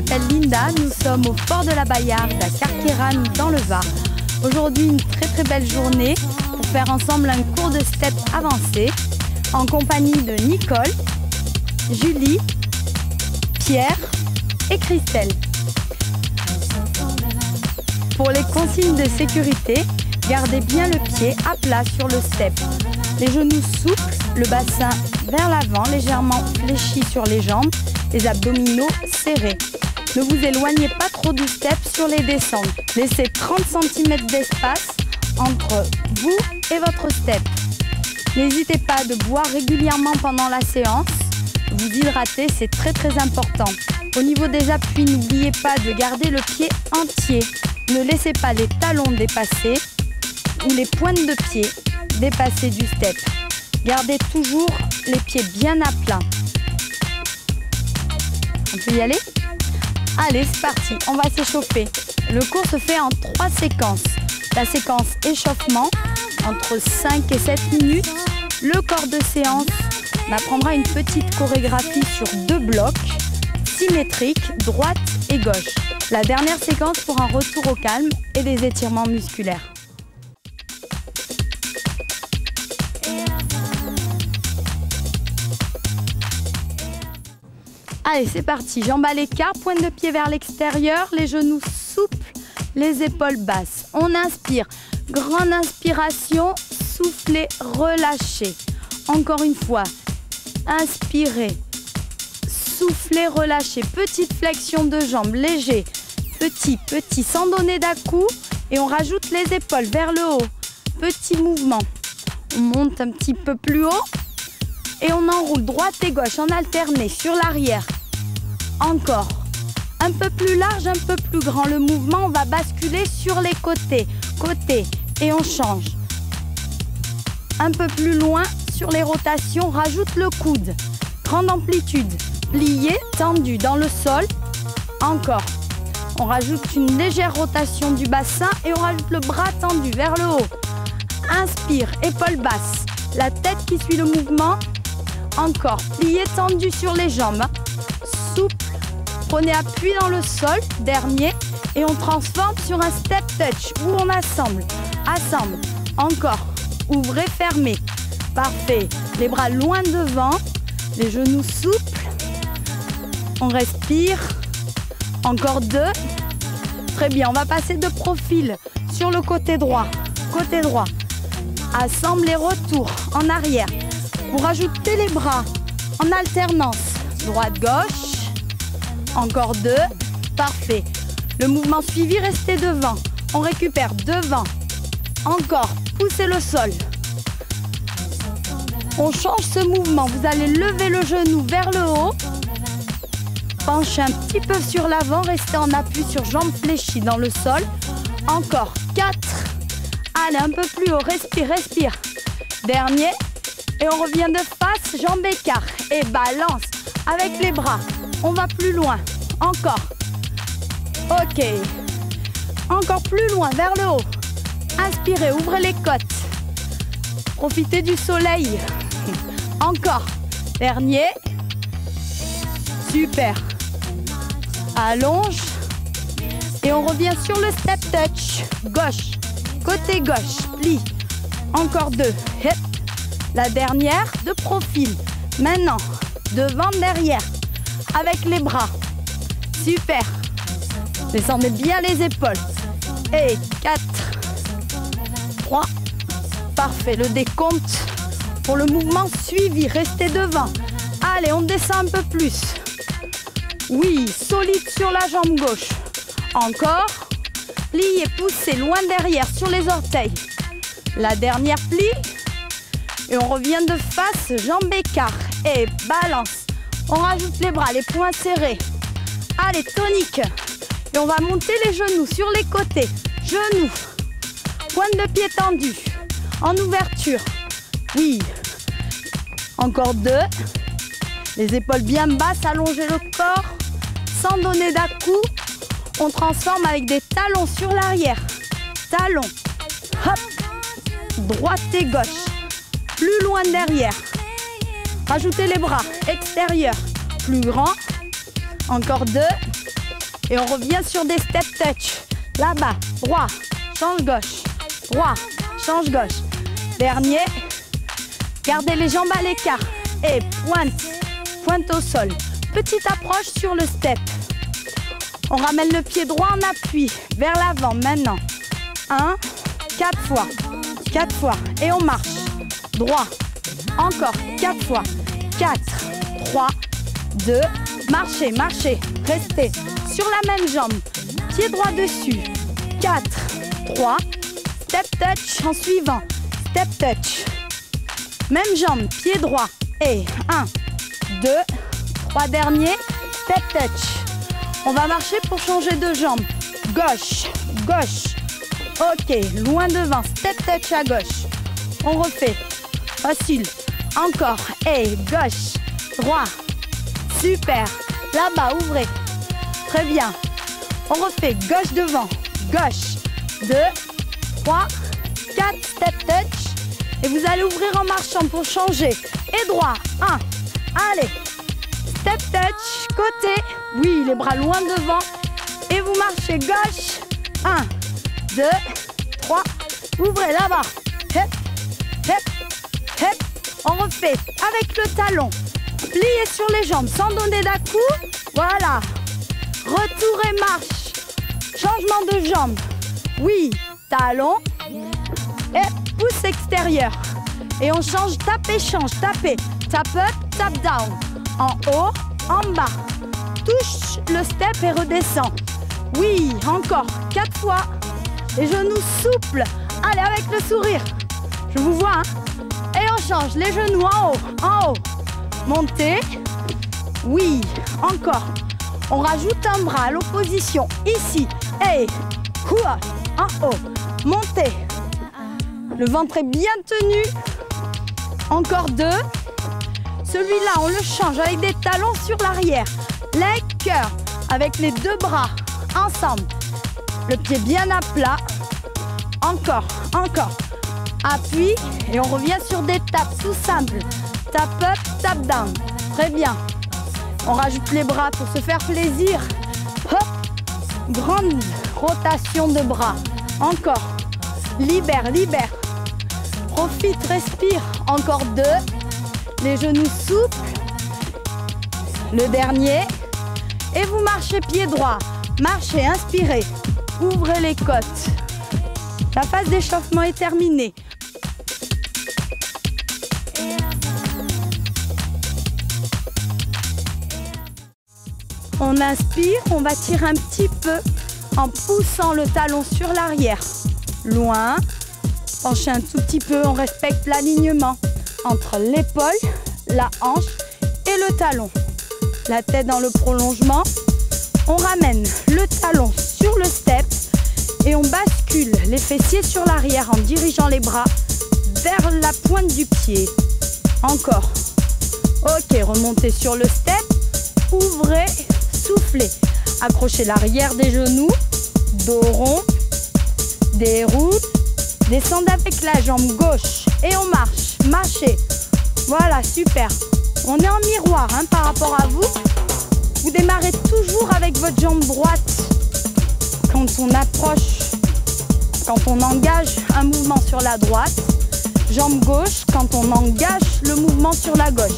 m'appelle Linda, nous sommes au Fort de la Bayarde à Carqueiranne dans le Var. Aujourd'hui, une très belle journée pour faire ensemble un cours de step avancé en compagnie de Nicole, Julie, Pierre et Christelle. Pour les consignes de sécurité, gardez bien le pied à plat sur le step. Les genoux souples, le bassin vers l'avant, légèrement fléchi sur les jambes, les abdominaux serrés. Ne vous éloignez pas trop du step sur les descentes. Laissez 30 cm d'espace entre vous et votre step. N'hésitez pas de boire régulièrement pendant la séance. Vous hydrater, c'est très important. Au niveau des appuis, n'oubliez pas de garder le pied entier. Ne laissez pas les talons dépasser ou les pointes de pied dépasser du step. Gardez toujours les pieds bien à plat. On peut y aller? Allez, c'est parti, on va s'échauffer. Le cours se fait en 3 séquences. La séquence échauffement, entre 5 et 7 minutes. Le corps de séance, on apprendra une petite chorégraphie sur 2 blocs, symétriques, droite et gauche. La dernière séquence pour un retour au calme et des étirements musculaires. Allez, c'est parti. Jambes à l'écart, pointe de pied vers l'extérieur, les genoux souples, les épaules basses. On inspire. Grande inspiration, soufflez, relâchez. Encore une fois, inspirez, soufflez, relâchez. Petite flexion de jambes, léger. Petit, sans donner d'à-coups. Et on rajoute les épaules vers le haut. Petit mouvement. On monte un petit peu plus haut. Et on enroule droite et gauche en alterné sur l'arrière. Encore. Un peu plus large, un peu plus grand. Le mouvement, on va basculer sur les côtés. Côté. Et on change. Un peu plus loin sur les rotations, rajoute le coude. Grande amplitude. Plié, tendu dans le sol. Encore. On rajoute une légère rotation du bassin et on rajoute le bras tendu vers le haut. Inspire, épaules basses. La tête qui suit le mouvement. Encore, plié, tendu sur les jambes, souple, prenez appui dans le sol, dernier, et on transforme sur un step touch où on assemble, encore, ouvrez, fermez, parfait, les bras loin devant, les genoux souples, on respire, encore 2, très bien, on va passer de profil sur le côté droit, assemble les retours en arrière. Vous rajoutez les bras en alternance, droite-gauche, encore 2, parfait. Le mouvement suivi, restez devant. On récupère devant, encore, poussez le sol. On change ce mouvement, vous allez lever le genou vers le haut, penchez un petit peu sur l'avant, restez en appui sur jambes fléchies dans le sol. Encore 4, allez un peu plus haut, respire. Dernier. Et on revient de face, jambes écart et balance avec les bras. On va plus loin, encore. Ok. Encore plus loin, vers le haut. Inspirez, ouvrez les côtes. Profitez du soleil. Encore. Dernier. Super. Allonge. Et on revient sur le step touch. Gauche. Côté gauche. Plie. Encore 2. Hip. La dernière de profil. Maintenant, devant, derrière. Avec les bras. Super. Descendez bien les épaules. Et 4, 3. Parfait. Le décompte pour le mouvement suivi. Restez devant. Allez, on descend un peu plus. Oui, solide sur la jambe gauche. Encore. Pliez, poussez loin derrière sur les orteils. La dernière plie. Et on revient de face, jambes écart et balance. On rajoute les bras, les poings serrés. Allez, tonique. Et on va monter les genoux sur les côtés. Genoux. Pointe de pied tendue. En ouverture. Oui. Encore 2. Les épaules bien basses, allongez le corps. Sans donner d'à-coups. On transforme avec des talons sur l'arrière. Talons. Hop. Droite et gauche. Plus loin derrière. Rajoutez les bras extérieurs. Plus grand. Encore 2. Et on revient sur des step touch. Là-bas, droit, change gauche. Droit, change gauche. Dernier. Gardez les jambes à l'écart. Et pointe. Pointe au sol. Petite approche sur le step. On ramène le pied droit en appui. Vers l'avant maintenant. 1, 4 fois. 4 fois. Et on marche. Droit. Encore 4 fois. 4, 3, 2. Marchez, marchez. Restez sur la même jambe. Pied droit dessus. 4, 3. Step touch en suivant. Step touch. Même jambe, pied droit. Et 1, 2, 3 derniers. Step touch. On va marcher pour changer de jambe. Gauche, gauche. Ok, loin devant. Step touch à gauche. On refait. Facile. Encore. Et gauche, droit. Super. Là-bas, ouvrez. Très bien. On refait. Gauche devant. Gauche. 2, 3, 4. Step touch. Et vous allez ouvrir en marchant pour changer. Et droit. 1. Allez. Step touch. Côté. Oui, les bras loin devant. Et vous marchez gauche. 1, 2, 3. Ouvrez là-bas. Hep, hep, hep. On refait avec le talon. Pliez sur les jambes sans donner d'à-coup. Voilà. Retour et marche. Changement de jambe. Oui, talon. Et pouce extérieur. Et on change, tapez, change, tapez. Tap up, tap down. En haut, en bas. Touche le step et redescend. Oui, encore 4 fois. Les genoux souples. Allez, avec le sourire. Je vous vois, hein. Et on change les genoux en haut, en haut. Montez. Oui, encore. On rajoute un bras à l'opposition. Ici. Et quoi, en haut. Montez. Le ventre est bien tenu. Encore 2. Celui-là, on le change avec des talons sur l'arrière. Leg, cœur, avec les 2 bras ensemble. Le pied bien à plat. Encore, encore. Appuie et on revient sur des tapes tout simples. Tap up, tap down. Très bien. On rajoute les bras pour se faire plaisir. Hop. Grande rotation de bras. Encore. Libère, libère. Profite, respire. Encore 2. Les genoux souples. Le dernier. Et vous marchez pied droit. Marchez, inspirez. Ouvrez les côtes. La phase d'échauffement est terminée. On inspire, on va tirer un petit peu en poussant le talon sur l'arrière. Loin. Penchez un tout petit peu, on respecte l'alignement entre l'épaule, la hanche et le talon. La tête dans le prolongement. On ramène le talon sur le step et on bascule les fessiers sur l'arrière en dirigeant les bras vers la pointe du pied. Encore. Ok, remontez sur le step. Ouvrez, soufflez. Accrochez l'arrière des genoux. Dos rond. Déroule. Descendez avec la jambe gauche. Et on marche. Marchez. Voilà, super. On est en miroir hein, par rapport à vous. Vous démarrez toujours avec votre jambe droite. Quand on approche, quand on engage un mouvement sur la droite. Jambe gauche, quand on engage le mouvement sur la gauche.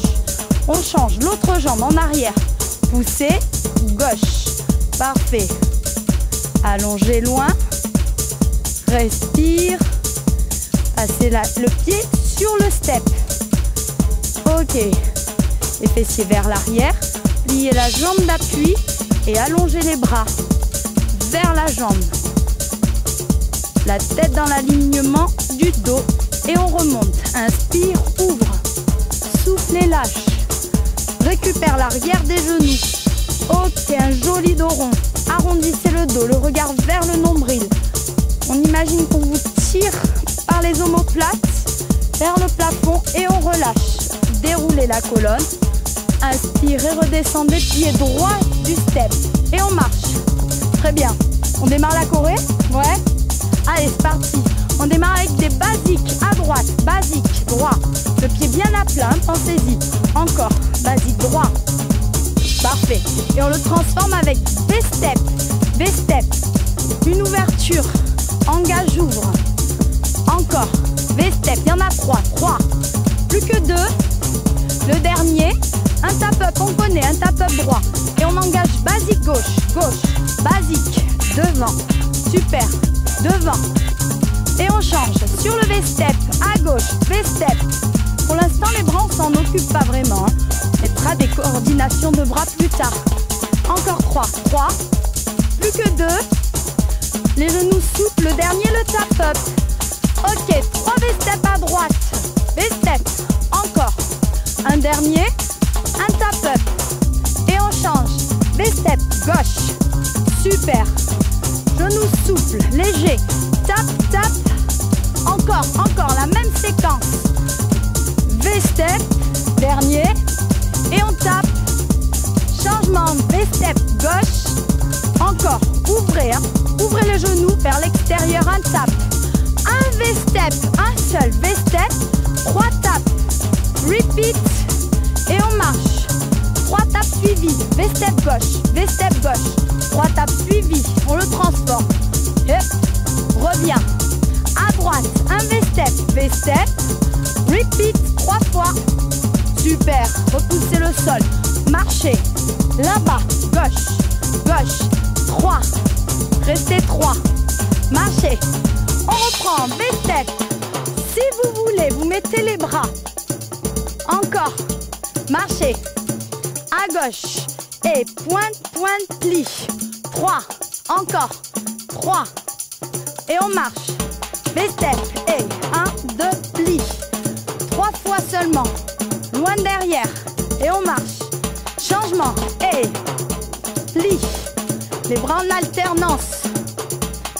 On change l'autre jambe en arrière. Poussez, gauche. Parfait. Allongez loin. Respire. Passez le pied sur le step. Ok. Les fessiers vers l'arrière. Pliez la jambe d'appui et allongez les bras vers la jambe. La tête dans l'alignement du dos et on remonte. Inspire, ouvre. Souffle et lâche. Récupère l'arrière des genoux. Ok, un joli dos rond. Arrondissez le dos, le regard vers le nombril. On imagine qu'on vous tire par les omoplates vers le plafond et on relâche. Déroulez la colonne. Inspirez, redescendez, pied droit du step. Et on marche. Très bien. On démarre la choré? Ouais. Allez, c'est parti. On démarre avec des basiques à droite. Basique, droit. Le pied bien à plat, pensez-y. Encore. Basique, droit. Parfait. Et on le transforme avec V-step, V-step. Une ouverture, engage, ouvre. Encore, V-step, il y en a 3, 3. Plus que 2. Le dernier, un tap-up, on connaît, un tap-up droit. Et on engage basique gauche, gauche, basique, devant. Super, devant. Et on change sur le V-step, à gauche, V-step. Pour l'instant, les bras, on s'en occupe pas vraiment. On mettra des coordinations de bras plus tard. Encore 3, 3. Plus que 2. Les genoux souples, le dernier, le tap-up. Ok, 3 V-step à droite. V-step, encore. Un dernier, un tap-up. Et on change. V-step, gauche. Super. Genoux souples, léger. Tap, tap. Encore, encore, la même séquence. V-step, dernier. Et on tape. Changement, V-step, gauche. Encore, ouvrez, hein. Ouvrez les genoux vers l'extérieur, un tap. Un V-step, un seul V-step. 3 tapes. Repeat. Et on marche. 3 tapes suivies. V-step gauche, V-step gauche. 3 tapes suivies. On le transforme. Et reviens. À droite, un V-step, V-step. Repeat 3 fois. Super. Repoussez le sol. Marchez. Là-bas, gauche, gauche. 3. Restez 3. Marchez. On reprend. V-step. Si vous voulez, vous mettez les bras. Encore. Marchez. À gauche. Et pointe, pointe, plie. 3. Encore. 3. Et on marche. V-step. Et 1, 2, plie. 3 fois seulement. Loin derrière. Et on marche. Changement. Et plie. Les bras en alternance.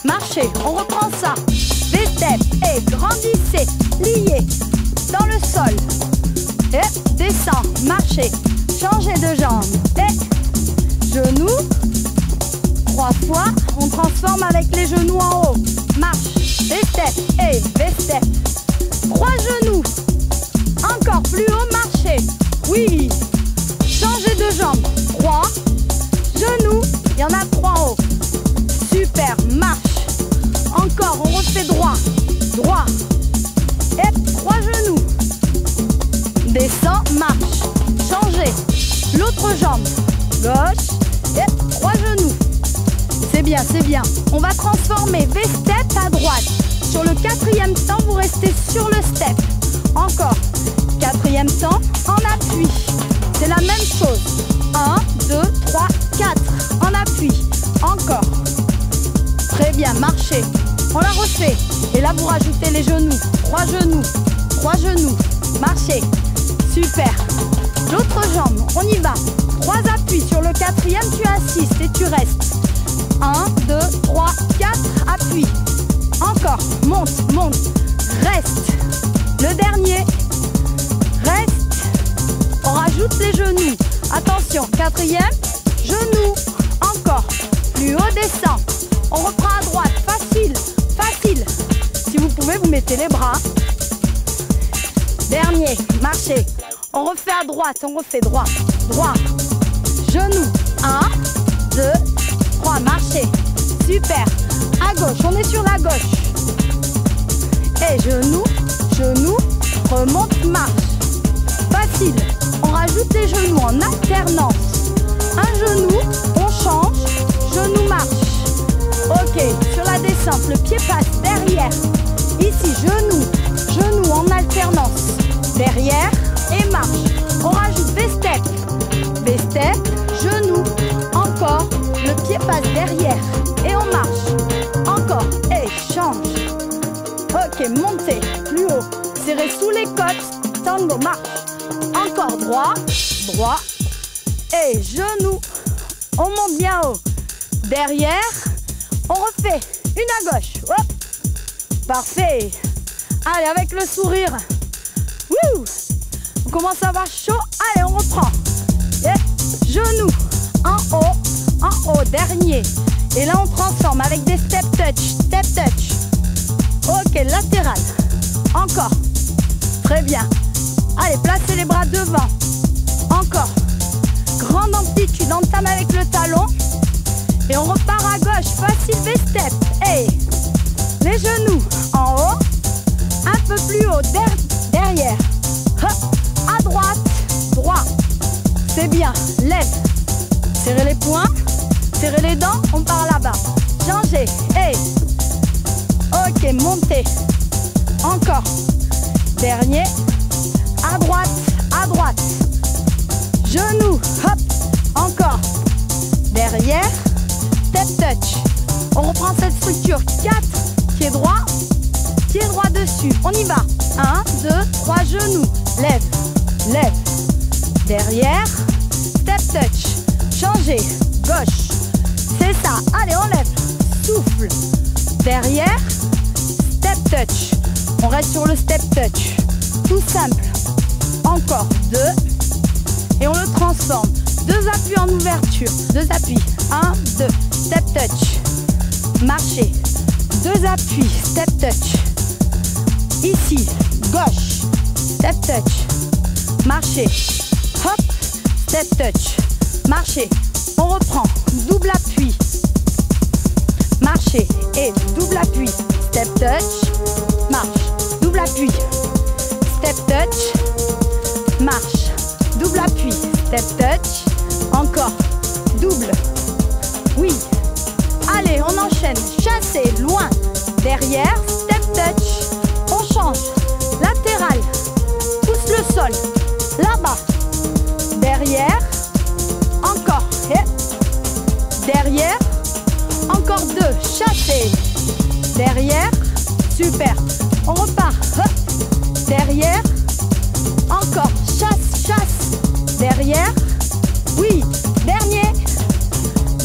Marchez. On reprend ça. V-step. Et grandissez. Pliez. Dans le sol. Et descend. Marchez. Changez de jambe. Et genoux. 3 fois. On transforme avec les genoux en haut. Marche. V-step. Et V-step. 3 genoux. Encore plus haut. Marchez. Oui. Changez de jambe. 3. Genoux. Il y en a 3 en haut. Super. Marche. Encore. On refait droit. Droit. Et 3 genoux. Descend. Marche. Changez. L'autre jambe. Gauche. Et 3 genoux. C'est bien, c'est bien. On va transformer V-step à droite. Sur le 4e temps, vous restez sur le step. Encore. 4e temps, en appui. C'est la même chose. 1, 2, 3, 4. En appui. Encore. Très bien, marchez. On la refait. Et là, vous rajoutez les genoux. 3 genoux. 3 genoux. Marchez. Super. L'autre jambe, on y va. 3 appuis. Sur le 4e, tu insistes et tu restes. 1, 2, 3, 4. Appuie. Encore. Monte, monte. Reste. Le dernier. Reste. On rajoute les genoux. Attention. 4e. Genoux. Encore. Plus haut, descend. On reprend à droite. Facile. Facile. Si vous pouvez, vous mettez les bras. Dernier. Marchez. On refait à droite. On refait droit. Droit. Genoux. 1, 2, 3. Marchez. Super. À gauche. On est sur la gauche. Et genoux. Genoux. Remonte. Marche. Facile. On rajoute les genoux en alternance. Un genou. On change. Genou marche. Ok. Sur la descente. Le pied passe derrière. Ici. Genou. Genou en alternance. Derrière. Et marche. On rajoute V-step. V-step. Genou. Encore. Le pied passe derrière. Et on marche. Encore. Et change. Ok. Montez. Plus haut. Serrez sous les côtes. Tango. Marche. Encore. Droit. Droit. Et genou. On monte bien haut. Derrière. On refait. Une à gauche. Hop. Parfait. Allez, avec le sourire. Wouh. On commence à avoir chaud. Allez, on reprend. Et genoux. En haut, dernier. Et là, on transforme avec des step touch. Ok, latéral. Encore. Très bien. Allez, placez les bras devant. Encore. Grande amplitude, entame avec le talon. Et on repart à gauche, facile V-step. Hey, les genoux en haut, un peu plus haut, derrière. Hop, à droite, droit. C'est bien, lève. Serrez les poings, serrez les dents, on part là-bas. Changez, hey. Ok, montez. Encore. Dernier. À droite, à droite. Genoux, hop, encore. Derrière, step touch. On reprend cette structure. 4, pied droit dessus. On y va. 1, 2, 3, genoux. Lève, lève. Derrière, step touch. Changez, gauche. C'est ça. Allez, on lève. Souffle. Derrière, step touch. On reste sur le step touch. Tout simple. Encore 2. Et on le transforme. 2 appuis en ouverture. 2 appuis. 1, 2. Step touch. Marchez. 2 appuis. Step touch. Ici. Gauche. Step touch. Marchez. Hop. Step touch. Marchez. On reprend. Double appui. Marchez. Et double appui. Step touch. Marche. Double appui. Step touch. Marche. Double appui. Step touch. Encore. Double. Oui. Allez, on enchaîne. Chassez. Loin. Derrière. Step touch. On change. Latéral. Pousse le sol. Là-bas. Derrière. Encore. Et derrière. Encore 2. Chassez. Derrière. Super. On repart. Hop. Derrière. Encore. Chasse, chasse. Derrière. Oui. Dernier.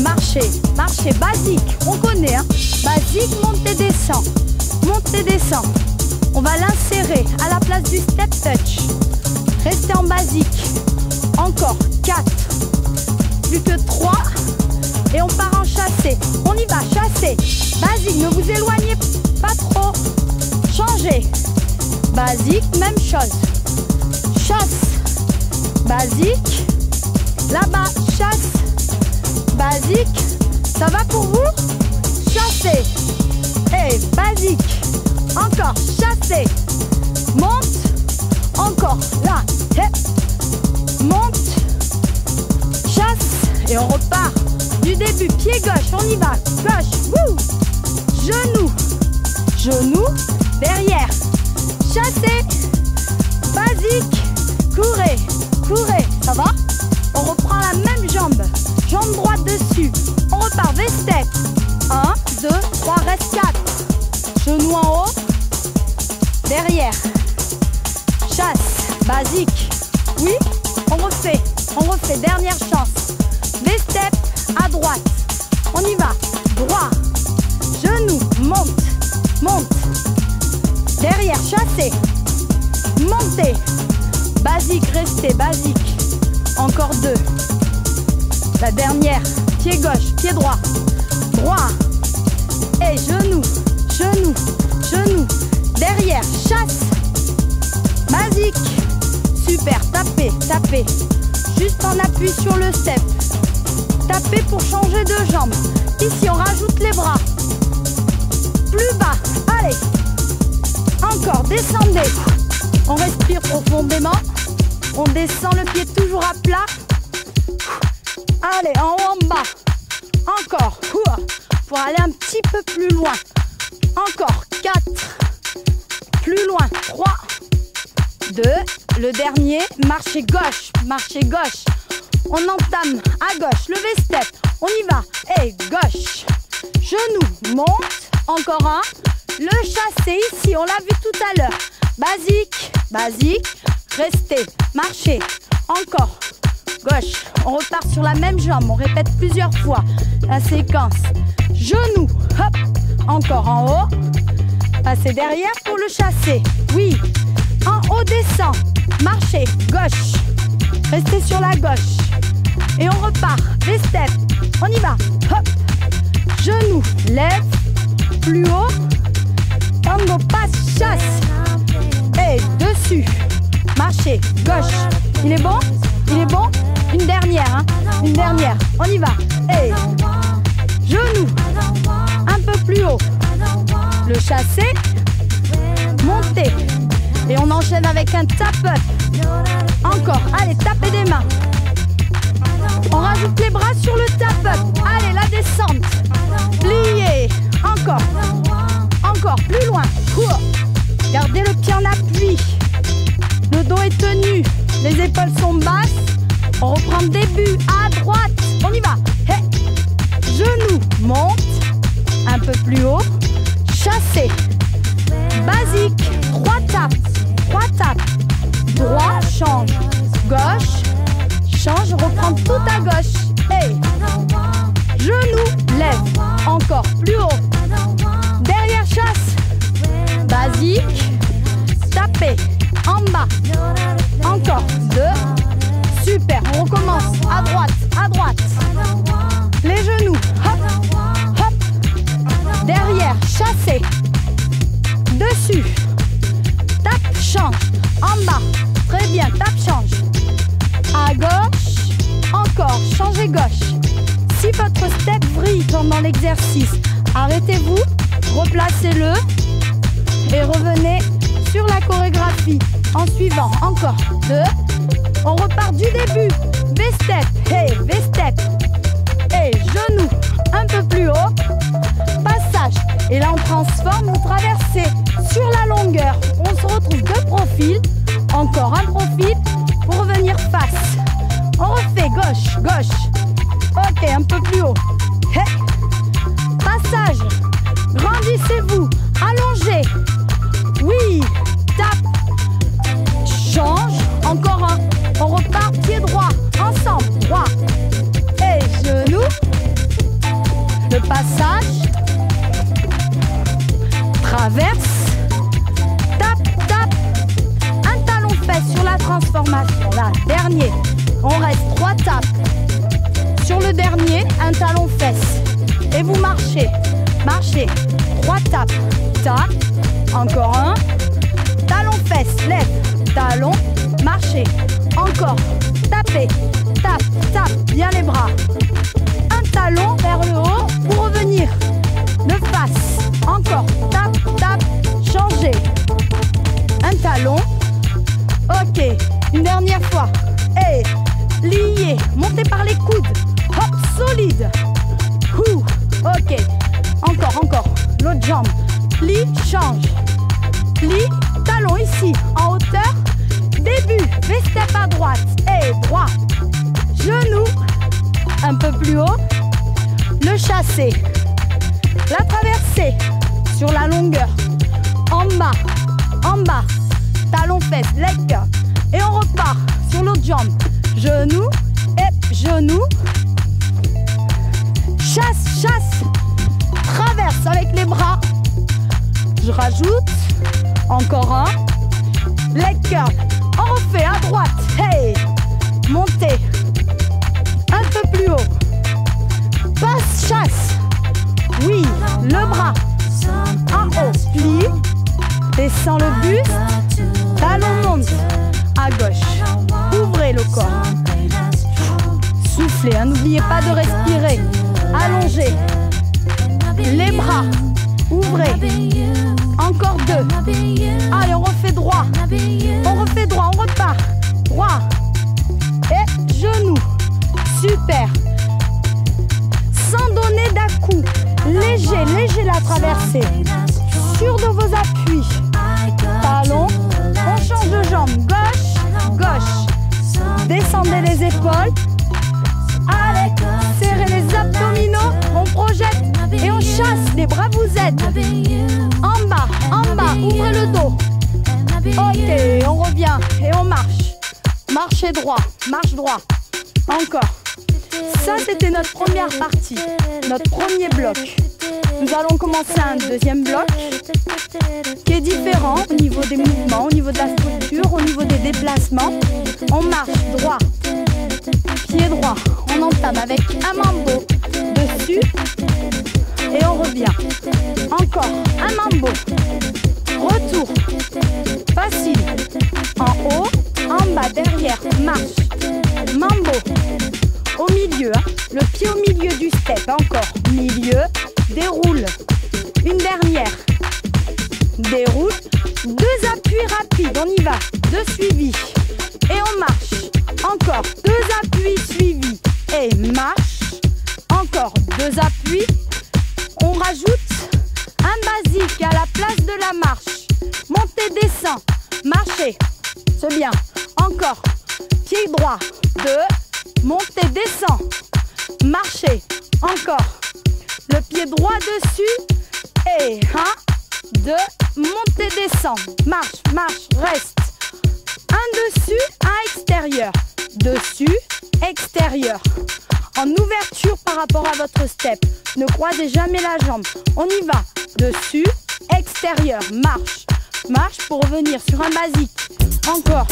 Marchez. Marchez. Basique. On connaît. Hein. Basique. Montez, descend. Montez, descend. On va l'insérer à la place du step touch. Restez en basique. Encore. 4. Plus que 3. Et on part en chassé. On y va. Chassé. Basique. Ne vous éloignez pas trop. Changez. Basique. Même chose. Chasse. Basique. Là-bas. Chasse. Basique. Ça va pour vous? Chassez. Et basique. Encore. Chassez. Monte. Encore. Là. Et monte. Chasse. Et on repart. Du début. Pied gauche. On y va. Gauche. Wouh. Genou. Genou. Derrière. Chassez. Basique. Courez. Courez. Ça va? On reprend la même jambe. Jambe droite dessus. On repart. V-step. 1, 2, 3. Reste 4. Genou en haut. Derrière. Chasse. Basique. Oui. On refait. On refait. Dernière chance. V-step. À droite. On y va. Droit. Genou. Monte. Monte. Derrière. Chassez. Montez. Basique. Restez. Basique. Encore 2. La dernière. Pied gauche. Pied droit. Droit. Et genou. Genou. Genou. Derrière. Chasse. Basique. Super. Tapez. Tapez. Juste en appui sur le step. Tapez pour changer de jambe. Ici, on rajoute les bras. Plus bas. Allez. Encore. Descendez. On respire profondément. On descend le pied toujours à plat. Allez, en haut, en bas. Encore. Pour aller un petit peu plus loin. Encore. 4. Plus loin. 3. 2. Le dernier. Marchez gauche. Marchez gauche. On entame à gauche. Levez step. On y va. Et gauche. Genou. Monte. Encore un. Le chassé ici. On l'a vu tout à l'heure. Basique. Basique. Restez. Marchez. Encore. Gauche. On repart sur la même jambe. On répète plusieurs fois la séquence. Genou. Hop. Encore en haut. Passez derrière pour le chasser. Oui. En haut, descend. Marchez. Gauche. Restez sur la gauche. Et on repart. Les steps. On y va. Hop. Genou. Lève. Plus haut. Tango passe. Chasse. Et dessus. Marchez. Gauche. Il est bon? Il est bon? Une dernière. Hein? Une dernière. On y va. Et Genou. Un peu plus haut. Le chassé. Montez. Et on enchaîne avec un tap-up. Encore. Allez, tapez des mains. On rajoute les bras sur le tap-up. Allez, la descente. Pliez. Encore. Encore. Plus loin. Gardez le pied en appui. Le dos est tenu. Les épaules sont basses. On reprend le début. À droite. On y va. Hey. Genou. Monte. Un peu plus haut. Chassé. Basique. 3 tapes. 3 tapes. Droit. Change. Gauche. Change. Reprend tout à gauche. Hey. Genou. Lève. Encore plus haut. Derrière chasse. Basique. Tapez. En bas. Encore. 2. Super. On recommence. À droite. À droite. Les genoux. Hop. Hop. Derrière. Chassez. Dessus. Tape. Change. En bas. Très bien. Tape. Change. À gauche. Encore. Changez gauche. Si votre step brille pendant l'exercice, arrêtez-vous. Replacez-le. Et revenez sur la chorégraphie en suivant. Encore 2. On repart du début. V-step. Hey, V-step. Et genou un peu plus haut. Passage. Et là, on transforme ou traversée sur la longueur. On se retrouve de profil. Encore un profil pour revenir face. On refait gauche, gauche. Ok, un peu plus haut. Hey. Passage. Grandissez-vous. Allongez. Oui. Tape. Change. Encore un. On repart pied droit. Ensemble. Droit. Et genou. Le passage. Traverse. Tape, tape. Un talon fesse sur la transformation. Là, dernier. On reste 3 tapes. Sur le dernier, un talon fesse. Et vous marchez. Marchez. 3 tapes. Tape. Encore un. Talon fesse. Lève. Talon. Marchez. Encore. Tapez. Tape. Tape. Bien les bras. Un talon vers le haut pour revenir. De face. Encore. Tape. Tape. Changez. Un talon. Ok. Une dernière fois. Et lié. Montez par les coudes. Hop. Solide. Ok. Encore, encore. L'autre jambe. Plie, change. Plie, talon ici, en hauteur. Début, V-step à droite. Et droit. Genou. Un peu plus haut. Le chassé. La traversée. Sur la longueur. En bas. En bas. Talon fesse, leg. Et on repart sur l'autre jambe. Genou. Et genou. Chasse, chasse. Traverse avec les bras. Je rajoute. Encore un. Leg curl. On refait à droite. Hey. Montez. Un peu plus haut. Passe, chasse. Oui. Le bras. En haut. Plie. Descend le buste. Talon monte. À gauche. Ouvrez le corps. Soufflez. Hein. N'oubliez pas de respirer. Allongez. Les bras. Ouvrez. Encore 2. Allez, on refait droit. On refait droit, on repart. Droit. Et genou. Super. Sans donner d'à-coup. Léger, léger la traversée. Sûr de vos appuis. Talon. On change de jambe. Gauche, gauche. Descendez les épaules. Allez, serrez les abdominaux. On projette et on chasse. Les bras vous aident. En bas, ouvrez le dos. Ok, on revient et on marche. Marchez droit, marche droit. Encore. Ça, c'était notre première partie, notre premier bloc. Nous allons commencer un deuxième bloc qui est différent au niveau des mouvements, au niveau de la structure, au niveau des déplacements. On marche droit, pied droit. On entame avec un mambo dessus et on revient. Encore un mambo. Retour. Facile. En haut, en bas, derrière. Marche. Mambo. Au milieu. Hein. Le pied au milieu du step. Encore. milieu, déroule. Une dernière. Déroule. 2 appuis rapides, on y va. 2 suivis. Et on marche. Encore 2 appuis suivis. Et marche. Encore 2 appuis. On rajoute un basique à la place de la marche. Montez, descend. Marchez. C'est bien. Encore. Pied droit. 2. Montez, descend. Marchez. Encore. Le pied droit dessus. Et 1, 2. Montez, descend. Marche, marche, reste. Un dessus, un extérieur. Dessus, extérieur. En ouverture par rapport à votre step. Ne croisez jamais la jambe. On y va. Dessus, extérieur. Marche. Marche pour revenir sur un basique. Encore.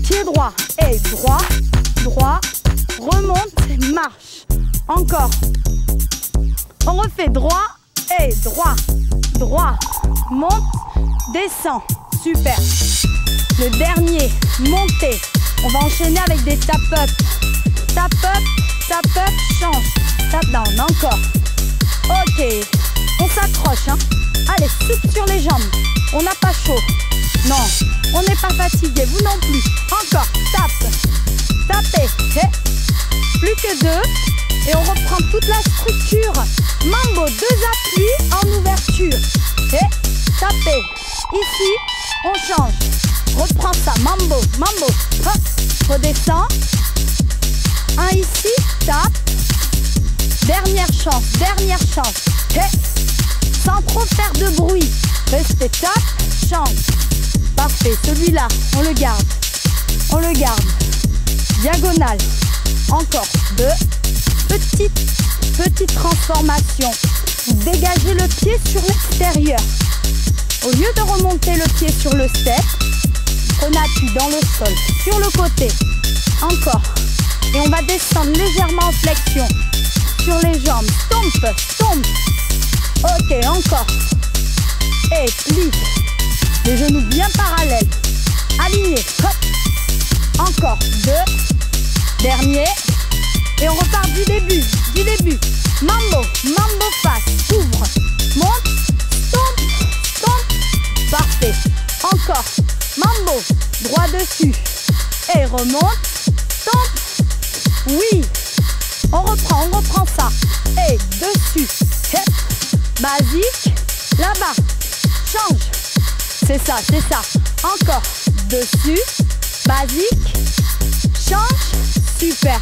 Pied droit et droit. Droit. Remonte. Marche. Encore. On refait droit et droit. Droit. Monte. Descend. Super. Le dernier. Montez. On va enchaîner avec des tap-up. Tap-up. Tap-up. Change. Tap-down. Encore. Ok. On s'accroche. Hein. Allez, souffle sur les jambes. On n'a pas chaud. Non. On n'est pas fatigué. Vous non plus. Encore. Tape. Tapez. Okay. Plus que 2. Et on reprend toute la structure. Mambo. 2 appuis en ouverture. Et tapez. Ici, on change. Reprends ça. Mambo. Mambo. Hop. Redescend. Un ici. Tape. Dernière chance. Dernière chance. Et sans trop faire de bruit. Restez, tape. Change. Parfait. Celui-là, on le garde. On le garde. Diagonale. Encore 2. Petite transformation. Vous dégagez le pied sur l'extérieur. Au lieu de remonter le pied sur le step, prenez appui dans le sol, sur le côté. Encore. Et on va descendre légèrement en flexion. Sur les jambes. Stomp, stomp. Ok, encore. Et plie. Les genoux bien parallèles. Alignés. Hop. Encore 2. Dernier. Et on repart du début. Du début. Mambo. Mambo face. Ouvre. Monte. Stomp. Stomp. Parfait. Encore. Mambo. Droit dessus. Et remonte. Stomp. Oui. On reprend ça. Et dessus. Hep. Basique. Là-bas. Change. C'est ça, c'est ça. Encore. Dessus. Basique. Change. Super.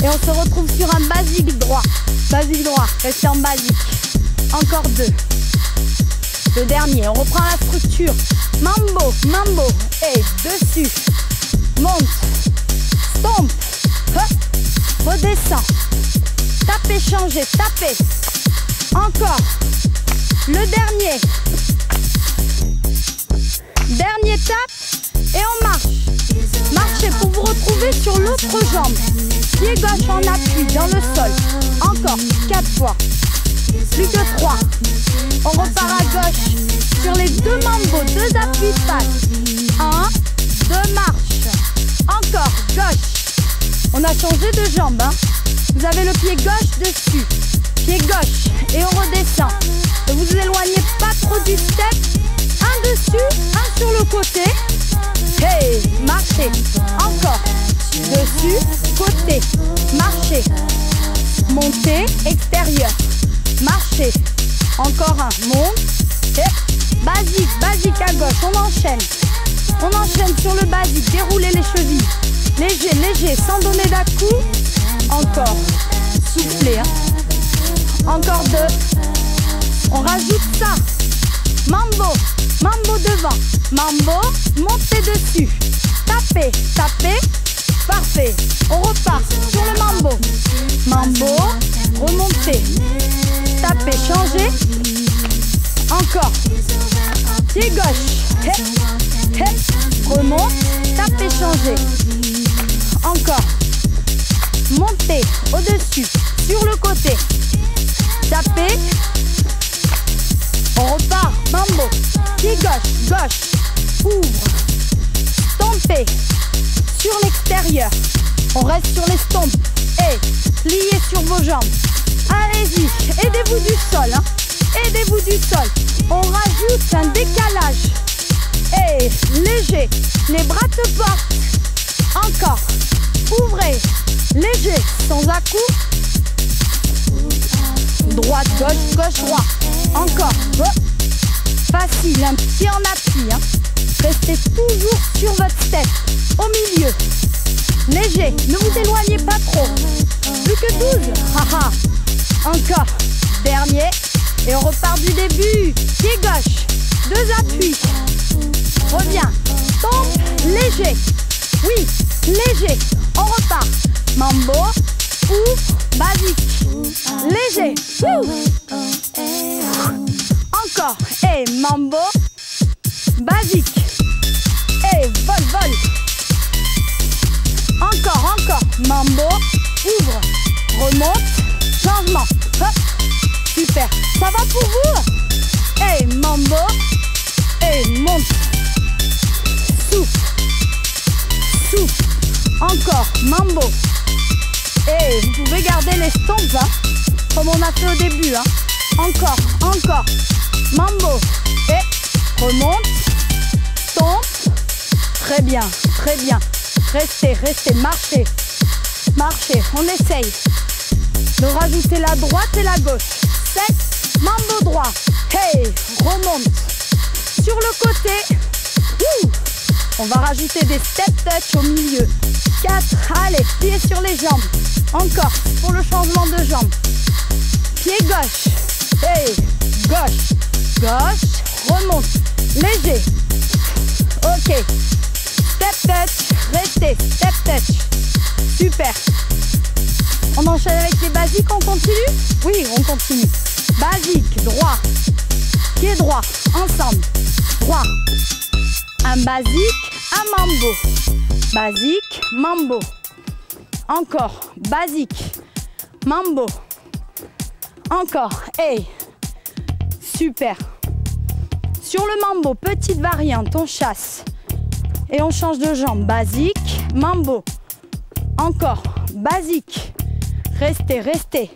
Et on se retrouve sur un basique droit. Basique droit. Restez en basique. Encore 2. Le dernier. On reprend la structure. Mambo. Mambo. Et dessus. Monte. Stomp. Hop. Redescend. Tapez, changez. Tapez. Encore. Le dernier. Dernier tape. Et on marche. Marchez pour vous retrouver sur l'autre jambe. Pied gauche en appui dans le sol. Encore 4 fois. Plus que 3. On repart à gauche. Sur les 2 mambos, 2 appuis de face. 1, 2 marches. Encore gauche. On a changé de jambe. Hein. Vous avez le pied gauche dessus. Pied gauche. Et on redescend. Ne vous éloignez pas trop du step. Un dessus, un sur le côté. Hey, marchez. Encore. Dessus, côté. Marchez. Montez, extérieur. Marchez. Encore un. Monte. Et basique, basique à gauche. On enchaîne. On enchaîne sur le basique. Déroulez les chevilles. Léger, léger, sans donner d'à-coup. Encore. Soufflez. Hein. Encore 2. On rajoute ça. Mambo. Mambo devant. Mambo. Montez dessus. Tapez. Tapez. Parfait. On repart sur le mambo. Mambo. Remontez. Tapez. Changez. Encore. Pied gauche. Hep. Hep. Remonte. Tapez. Changez. Encore. Montez au-dessus. Sur le côté. Tapez. On repart. Mambo. Pied gauche. Gauche. Ouvre. Stompez. Sur l'extérieur. On reste sur les stompes. Et pliez sur vos jambes. Allez-y, aidez-vous du sol, hein. Aidez-vous du sol. On rajoute un décalage. Et léger, les bras te portent. Encore. Ouvrez, léger, sans à-coup. Droite, gauche, gauche, droite. Encore. Facile, un pied en appui, hein. Restez toujours sur votre step. Au milieu. Léger, ne vous éloignez pas trop. Plus que 12. Haha. Encore. Dernier. Et on repart du début. Pied gauche. 2 appuis. Reviens. Tombe. Léger. Oui. Léger. On repart. Mambo. Ouvre. Basique. Léger. Encore. Et mambo. Basique. Et vol, vol. Encore, encore. Mambo. Ouvre. Remonte. Changement. Hop. Super. Ça va pour vous? Et mambo. Et monte. Souffle. Souffle. Encore. Mambo. Et vous pouvez garder les stompes, hein, comme on a fait au début. Hein. Encore, encore. Mambo. Et remonte. Stomp. Très bien, très bien. Restez, restez, marchez. Marchez, on essaye de rajouter la droite et la gauche. 7, mambo droit. Hey, remonte. Sur le côté. On va rajouter des step touch au milieu. 4, allez, pied sur les jambes. Encore, pour le changement de jambe. Pied gauche. Hey, gauche. Gauche, remonte. Léger. Ok. Step touch, restez. Step touch. Super. On enchaîne avec les basiques, on continue? Oui, on continue. Basique, droit. Pied droit, ensemble. Droit. Un basique, un mambo. Basique, mambo. Encore, basique, mambo. Encore, hey. Super. Sur le mambo, petite variante, on chasse. Et on change de jambe. Basique, mambo. Encore, basique. Restez, restez.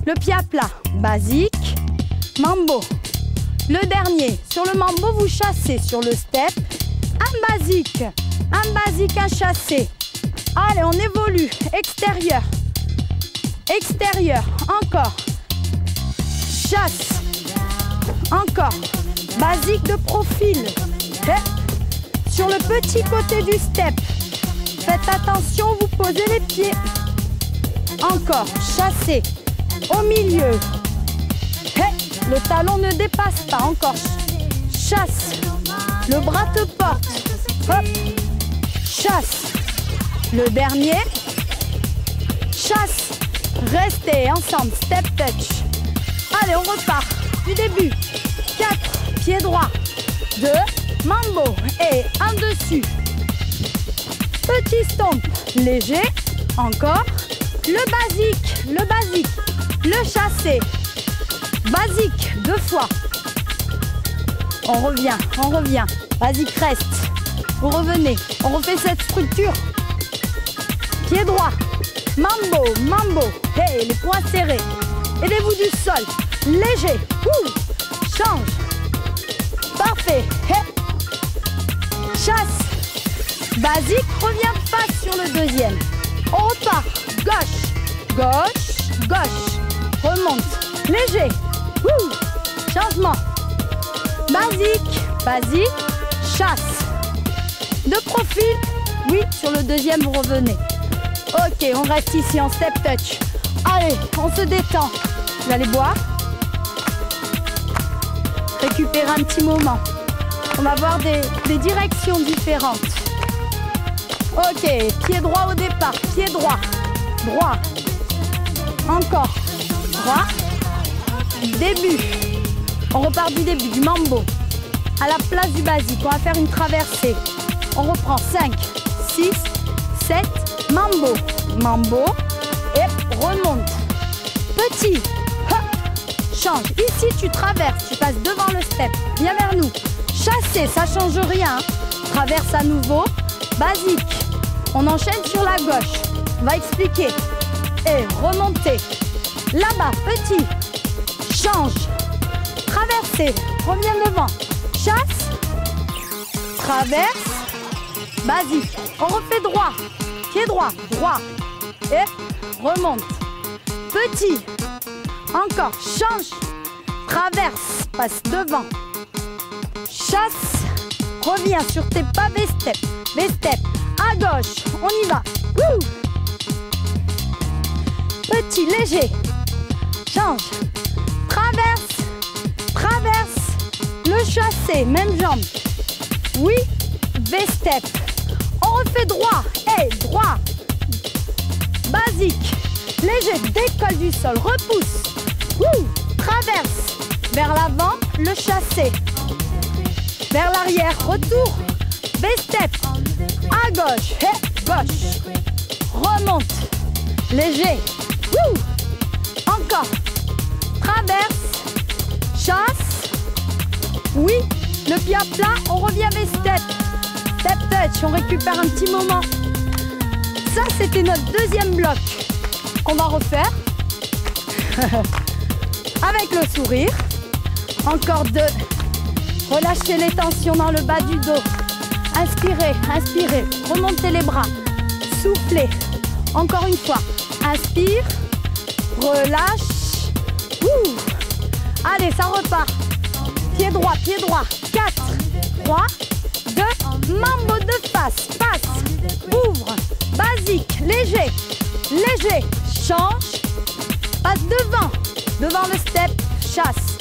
Le pied à plat, basique, mambo. Le dernier, sur le mambo, vous chassez. Sur le step, un basique, un chassé. Allez, on évolue. Extérieur, extérieur, encore. Chasse, encore. Basique de profil. Sur le petit côté du step, faites attention, vous posez les pieds. Encore, chassez. Au milieu. Le talon ne dépasse pas. Encore. Chasse. Le bras te porte. Hop. Chasse. Le dernier. Chasse. Restez ensemble. Step touch. Allez, on repart. Du début. 4. Pied droit. 2. Mambo. Et un dessus. Petit stomp. Léger. Encore. Le basique. Le chassé. Basique, 2 fois. On revient. Basique reste. Vous revenez. On refait cette structure. Pied droit. Mambo. Hey, les poings serrés. Aidez-vous du sol. Léger. Change. Parfait. Hey. Chasse. Basique, reviens face sur le deuxième. On repart. Gauche. Remonte. Léger. Changement. Basique. Chasse. De profil. Oui, sur le deuxième, vous revenez. Ok, on reste ici en step touch. Allez, on se détend. Vous allez boire. Récupérer un petit moment. On va voir des directions différentes. Ok, pied droit au départ. Pied droit. Droit. Encore. Droit. Début. On repart du début, du mambo. À la place du basique, on va faire une traversée. On reprend 5, 6, 7, mambo. Mambo. Et remonte. Petit. Hop. Change. Ici, tu traverses. Tu passes devant le step. Viens vers nous. Chasser, ça change rien. Traverse à nouveau. Basique. On enchaîne sur la gauche. On va expliquer. Et remonter. Là-bas, petit. Change. Traversée. Reviens devant. Chasse. Traverse. Basique. On refait droit. Pied droit. Droit. Et remonte. Petit. Encore. Change. Traverse. Passe devant. Chasse. Reviens sur tes pas. V-step. V-step. À gauche. On y va. Wouh. Petit, léger. Change. Traverse. Traverse. Le chassé. Même jambe. Oui. V-step. On refait droit. Et droit. Basique. Léger. Décolle du sol. Repousse. Wouh. Traverse. Vers l'avant. Le chassé. Vers l'arrière. Retour. V-step. À gauche. Et gauche. Remonte. Léger. Wouh. Encore. Traverse. Chasse. Oui. Le pied à plat. On revient V-step. Step touch. On récupère un petit moment. Ça, c'était notre deuxième bloc. On va refaire. Avec le sourire. Encore deux. Relâchez les tensions dans le bas du dos. Inspirez, inspirez. Remontez les bras. Soufflez. Encore une fois. Inspire. Relâche. Ouh. Allez, ça repart. Pied droit, pied droit. 4, 3, 2. Mambo de face. Passe. Ouvre. Basique. Léger. Léger. Change. Passe devant. Devant le step. Chasse.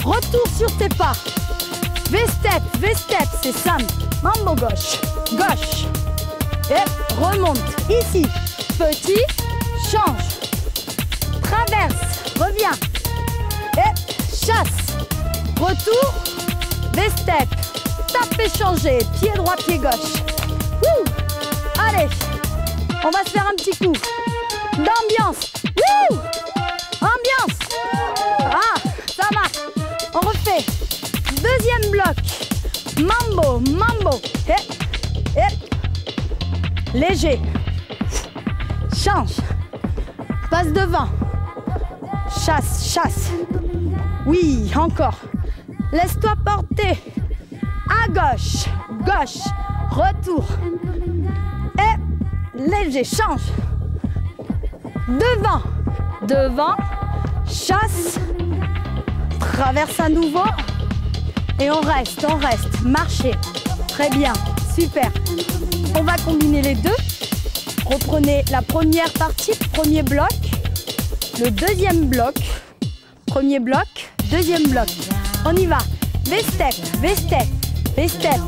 Retour sur tes pas. V-step, V-step, c'est simple. Mambo gauche, gauche. Et remonte. Ici, petit, change. Traverse, reviens. Et chasse. Retour, V-step. Tape et changer. Pied droit, pied gauche. Wouh. Allez, on va se faire un petit coup d'ambiance. Wouh. Ambiance. Ah, ça marche. On refait. Deuxième bloc. Mambo, mambo. Léger. Change. Passe devant. Chasse, chasse. Oui, encore. Laisse-toi porter. À gauche, gauche. Retour. Et léger, change. Devant, devant. Chasse. Traverse à nouveau. Et on reste, marchez. Très bien, super. On va combiner les deux. Reprenez la première partie, premier bloc. Le deuxième bloc. Premier bloc, deuxième bloc. On y va. V-step, V-step, V-step.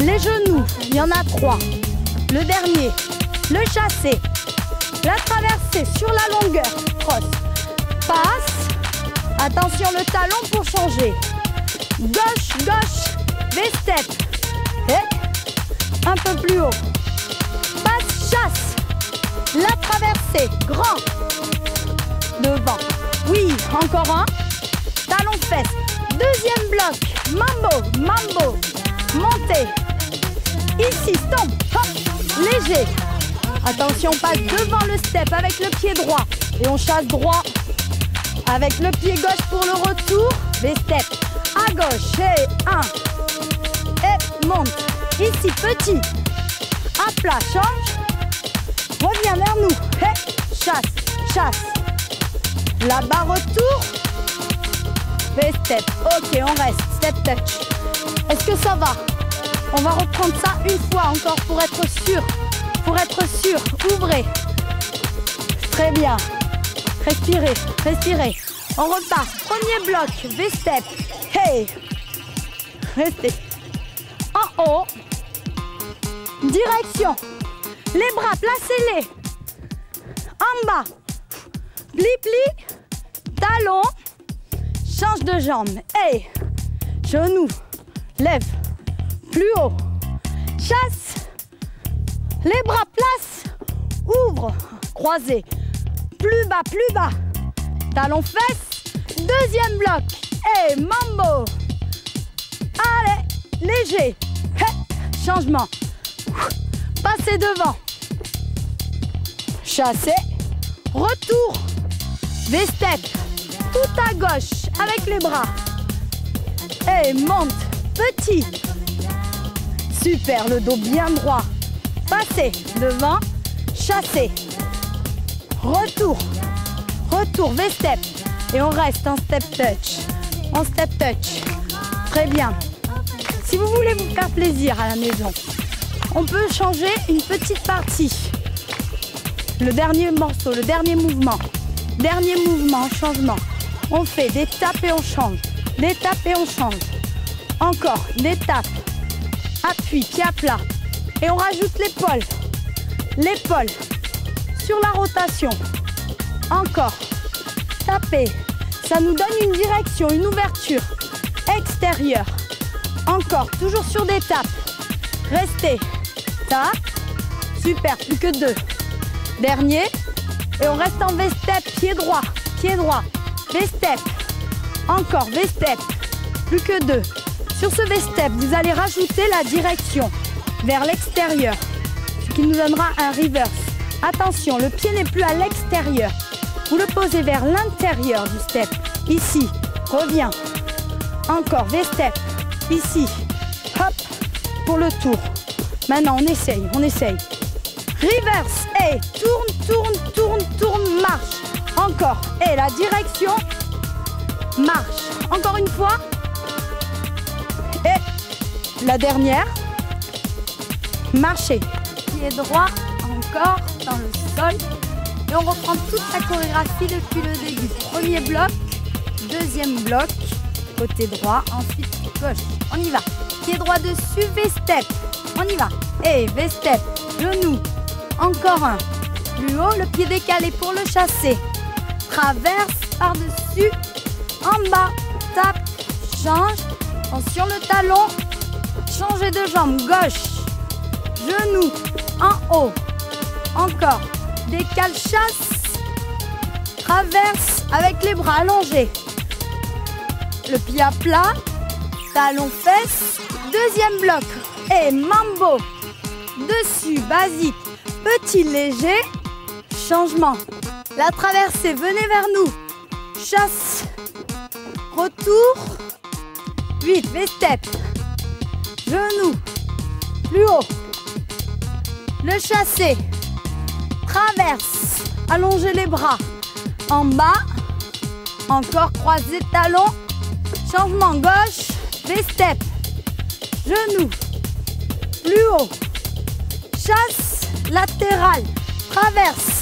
Les genoux, il y en a 3. Le dernier, le chassé. La traversée sur la longueur. Cross. Passe. Attention le talon pour changer. Gauche, gauche, V-step. Et un peu plus haut. Passe, chasse. La traversée, grand. Devant. Oui, encore un. Talon fesse. Deuxième bloc. Mambo, mambo. Montez. Ici, stomp. Hop. Léger. Attention, passe devant le step avec le pied droit. Et on chasse droit. Avec le pied gauche pour le retour. V-step. À gauche, et 1. Et monte. Ici, petit. À plat, change. Reviens vers nous. Et chasse, chasse. Là-bas, retour. V-step. Ok, on reste. Step touch. Est-ce que ça va? On va reprendre ça une fois encore pour être sûr. Pour être sûr. Ouvrez. Très bien. Respirez, respirez. On repart. Premier bloc. V-step. Hey. Restez. En haut. Direction. Les bras, placez-les. En bas. Pli, pli. Talon. Change de jambe. Hey. Genou. Lève. Plus haut. Chasse. Les bras, place. Ouvre. Croisez. Plus bas, plus bas. Talon fesse. Deuxième bloc. Et mambo. Allez, léger. Changement. Passez devant. Chassez. Retour. V-step, tout à gauche avec les bras. Et monte, petit. Super, le dos bien droit. Passez, devant, chassez. Retour, retour, V-step. Et on reste en step touch. En step touch. Très bien. Si vous voulez vous faire plaisir à la maison, on peut changer une petite partie. Le dernier morceau, le dernier mouvement. Dernier mouvement, changement. On fait des tapes et on change. Des tapes et on change. Encore, des tapes. Appui, pied à plat. Et on rajoute l'épaule. L'épaule. Sur la rotation. Encore. Tapez. Ça nous donne une direction, une ouverture. Extérieure. Encore, toujours sur des tapes. Restez. Tape. Super, plus que 2. Dernier. Et on reste en V-step, pied droit. Pied droit. V-step. Encore, V-step. Plus que 2. Sur ce V-step, vous allez rajouter la direction vers l'extérieur, ce qui nous donnera un reverse. Attention, le pied n'est plus à l'extérieur. Vous le posez vers l'intérieur du step. Ici, reviens. Encore, V-step. Ici, hop, pour le tour. Maintenant, on essaye, on essaye. Reverse, et tourne, tourne, tourne, tourne, marche. Encore, et la direction, marche. Encore une fois. Et la dernière, marchez. Pied droit, encore, dans le sol. Et on reprend toute la chorégraphie depuis le début. Premier bloc, deuxième bloc, côté droit, ensuite gauche. On y va. Pied droit dessus, V-step. On y va. Et V-step, genou. Encore un. Plus haut, le pied décalé pour le chasser. Traverse par-dessus, en bas. Tape, change. Attention le talon. Changez de jambe. Gauche. Genou. En haut. Encore. Décale, chasse. Traverse avec les bras allongés. Le pied à plat. Talon, fesse. Deuxième bloc. Et mambo. Dessus, basique. Petit, léger. Changement. La traversée, venez vers nous. Chasse. Retour. 8, V-step. Genou. Plus haut. Le chassé. Traverse. Allongez les bras. En bas. Encore croisez talons. Changement gauche. V-step. Genou. Plus haut. Chasse. Latéral. Traverse.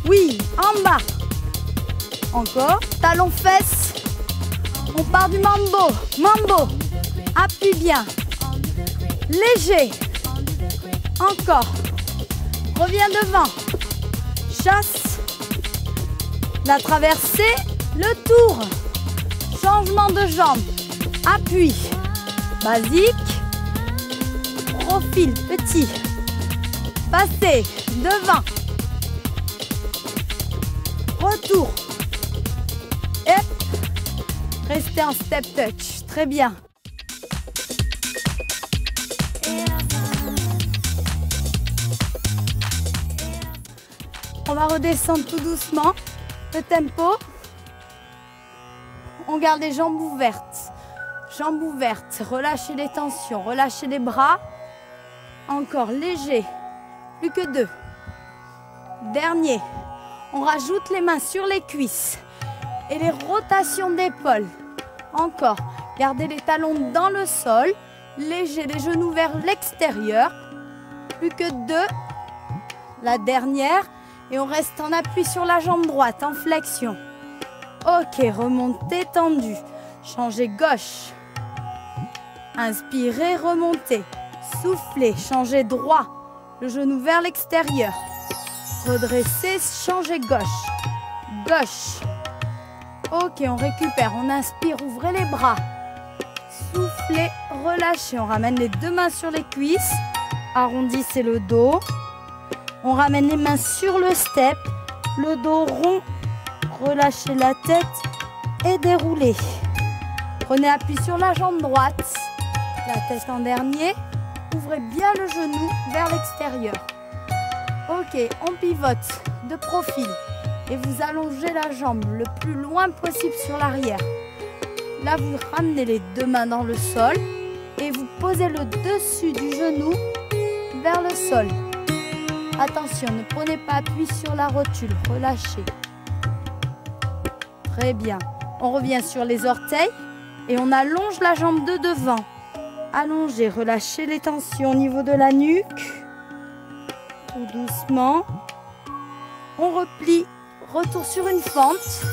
Oui. En bas. Encore. Talon fesses. On part du mambo. Mambo. Appuie bien. Léger. Encore. Reviens devant. Chasse. La traversée. Le tour. Changement de jambe. Appui. Basique. Profil petit. Passez. Devant. Retour. Et restez en step touch. Très bien. On va redescendre tout doucement. Le tempo. On garde les jambes ouvertes. Jambes ouvertes. Relâchez les tensions. Relâchez les bras. Encore léger. Plus que 2. Dernier. On rajoute les mains sur les cuisses. Et les rotations d'épaule. Encore. Gardez les talons dans le sol. Léger, les genoux vers l'extérieur. Plus que 2. La dernière. Et on reste en appui sur la jambe droite, en flexion. Ok, remontez tendu. Changez gauche. Inspirez, remontez. Soufflez, changez droit. Le genou vers l'extérieur. Redressez, changez gauche. Gauche. Ok, on récupère. On inspire, ouvrez les bras. Soufflez, relâchez. On ramène les deux mains sur les cuisses. Arrondissez le dos. On ramène les mains sur le step. Le dos rond. Relâchez la tête et déroulez. Prenez appui sur la jambe droite. La tête en dernier. Ouvrez bien le genou vers l'extérieur. Ok, on pivote de profil. et vous allongez la jambe le plus loin possible sur l'arrière. Là, vous ramenez les deux mains dans le sol et vous posez le dessus du genou vers le sol. Attention, ne prenez pas appui sur la rotule, relâchez. Très bien. On revient sur les orteils et on allonge la jambe de devant. Allongez, relâchez les tensions au niveau de la nuque. Tout doucement. On replie, retour sur une fente.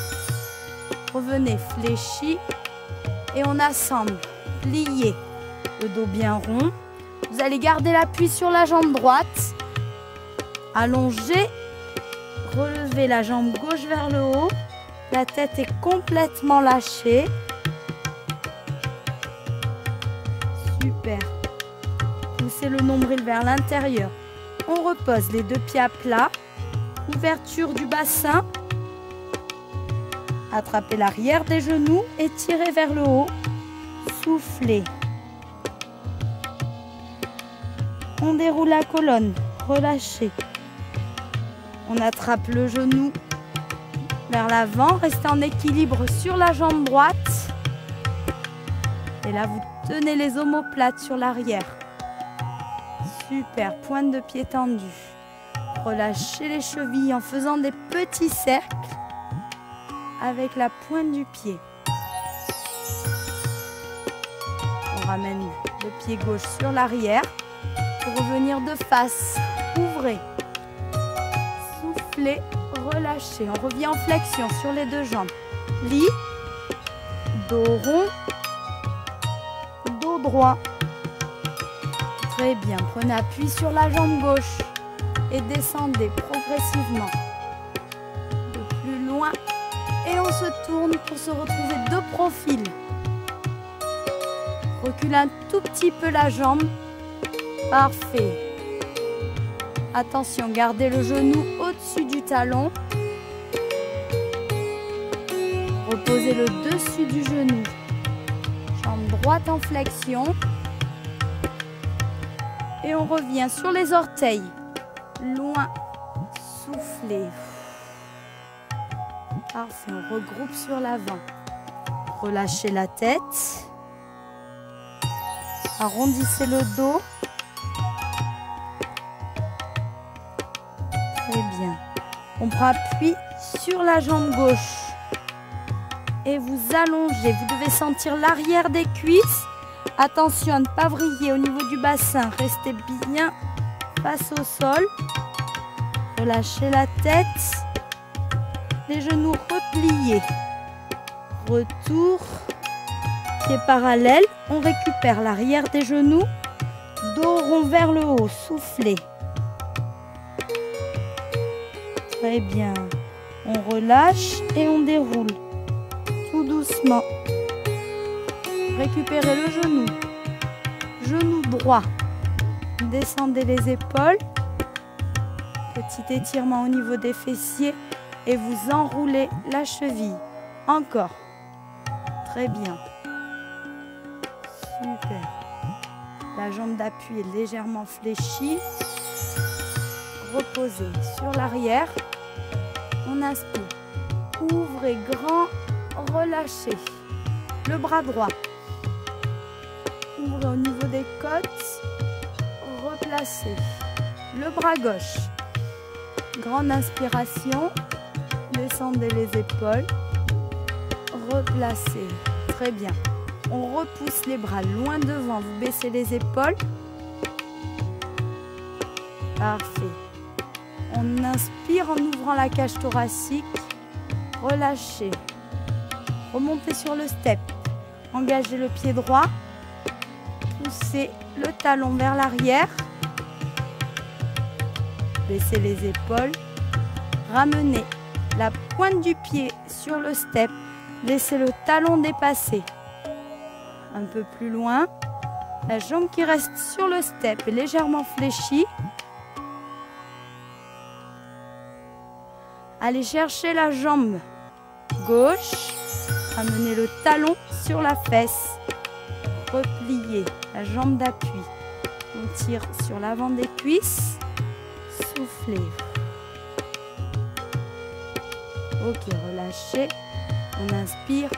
Revenez fléchi et on assemble. Pliez le dos bien rond. Vous allez garder l'appui sur la jambe droite. Allongez. Relevez la jambe gauche vers le haut. La tête est complètement lâchée. Super. Poussez le nombril vers l'intérieur. On repose les deux pieds à plat. Ouverture du bassin. Attrapez l'arrière des genoux et tirez vers le haut. Soufflez. On déroule la colonne. Relâchez. On attrape le genou vers l'avant. Restez en équilibre sur la jambe droite. Et là, vous tenez les omoplates sur l'arrière. Super. Pointe de pied tendue. Relâchez les chevilles en faisant des petits cercles avec la pointe du pied. On ramène le pied gauche sur l'arrière pour revenir de face. Ouvrez. Soufflez, relâchez. On revient en flexion sur les deux jambes. Plie, dos rond, dos droit. Très bien. Prenez appui sur la jambe gauche et descendez progressivement. De plus loin. Et on se tourne pour se retrouver de profil. Recule un tout petit peu la jambe. Parfait. Attention, gardez le genou au-dessus du talon. Reposez le dessus du genou. Jambe droite en flexion. Et on revient sur les orteils. Loin. Soufflez. Parfait, on regroupe sur l'avant. Relâchez la tête. Arrondissez le dos. Très bien. On prend appui sur la jambe gauche. Et vous allongez. Vous devez sentir l'arrière des cuisses. Attention à ne pas vriller au niveau du bassin. Restez bien face au sol. Relâchez la tête. Les genoux repliés. Retour. Pieds parallèles. On récupère l'arrière des genoux. Dos rond vers le haut. Soufflez. Très bien. On relâche et on déroule. Tout doucement. Récupérez le genou. Genou droit. Descendez les épaules. Petit étirement au niveau des fessiers. Et vous enroulez la cheville. Encore. Très bien. Super. La jambe d'appui est légèrement fléchie. Reposez sur l'arrière. On inspire. Ouvrez grand. Relâchez. Le bras droit. Ouvrez au niveau des côtes. Replacez. Le bras gauche. Grande inspiration. Descendez les épaules. Replacez. Très bien. On repousse les bras loin devant. Vous baissez les épaules. Parfait. On inspire en ouvrant la cage thoracique. Relâchez. Remontez sur le step. Engagez le pied droit. Poussez le talon vers l'arrière. Baissez les épaules. Ramenez la pointe du pied sur le step. Laissez le talon dépasser. Un peu plus loin. La jambe qui reste sur le step est légèrement fléchie. Allez chercher la jambe gauche. Ramenez le talon sur la fesse. Repliez la jambe d'appui. On tire sur l'avant des cuisses. Soufflez. Ok, relâchez. On inspire.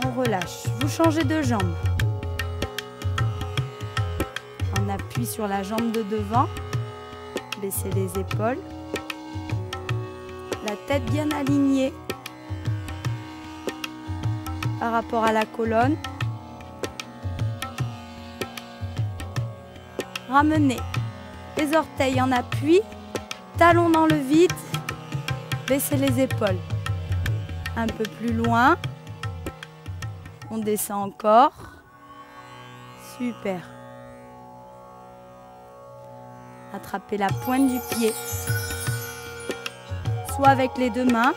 On relâche. Vous changez de jambe. On appuie sur la jambe de devant. Baissez les épaules. La tête bien alignée par rapport à la colonne. Ramenez les orteils en appui, talons dans le vide, baissez les épaules. Un peu plus loin, on descend encore. Super. Attrapez la pointe du pied, soit avec les deux mains,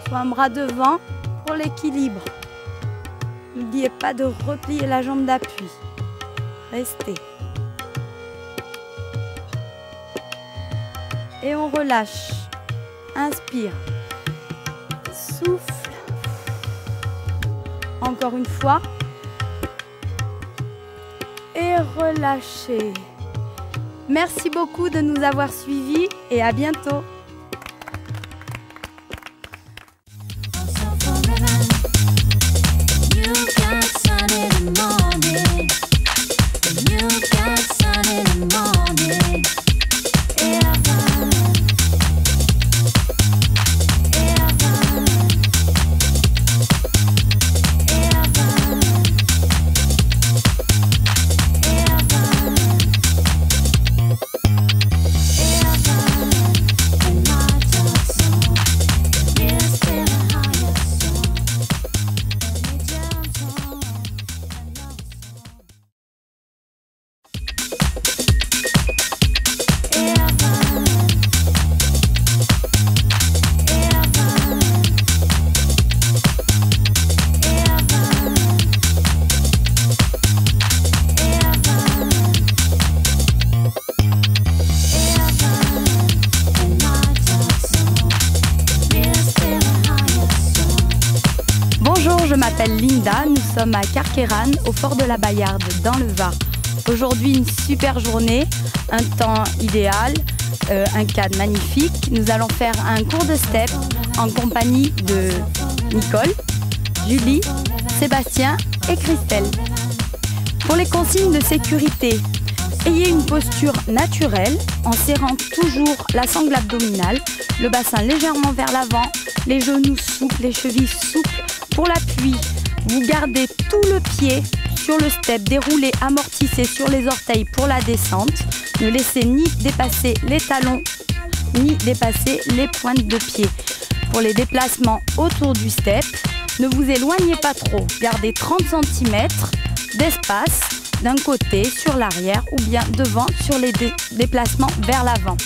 soit un bras devant pour l'équilibre. N'oubliez pas de replier la jambe d'appui. Restez. Et on relâche. Inspire. Souffle. Encore une fois. Et relâchez. Merci beaucoup de nous avoir suivis et à bientôt. Je m'appelle Linda, nous sommes à Carqueiranne, au fort de la Bayarde, dans le Var. Aujourd'hui, une super journée, un temps idéal, un cadre magnifique. Nous allons faire un cours de step en compagnie de Nicole, Julie, Sébastien et Christelle. Pour les consignes de sécurité, ayez une posture naturelle en serrant toujours la sangle abdominale, le bassin légèrement vers l'avant, les genoux souples, les chevilles souples. Pour l'appui, vous gardez tout le pied sur le step, déroulez, amortissez sur les orteils pour la descente. Ne laissez ni dépasser les talons, ni dépasser les pointes de pied. Pour les déplacements autour du step, ne vous éloignez pas trop. Gardez 30 cm d'espace d'un côté sur l'arrière ou bien devant sur les déplacements vers l'avant.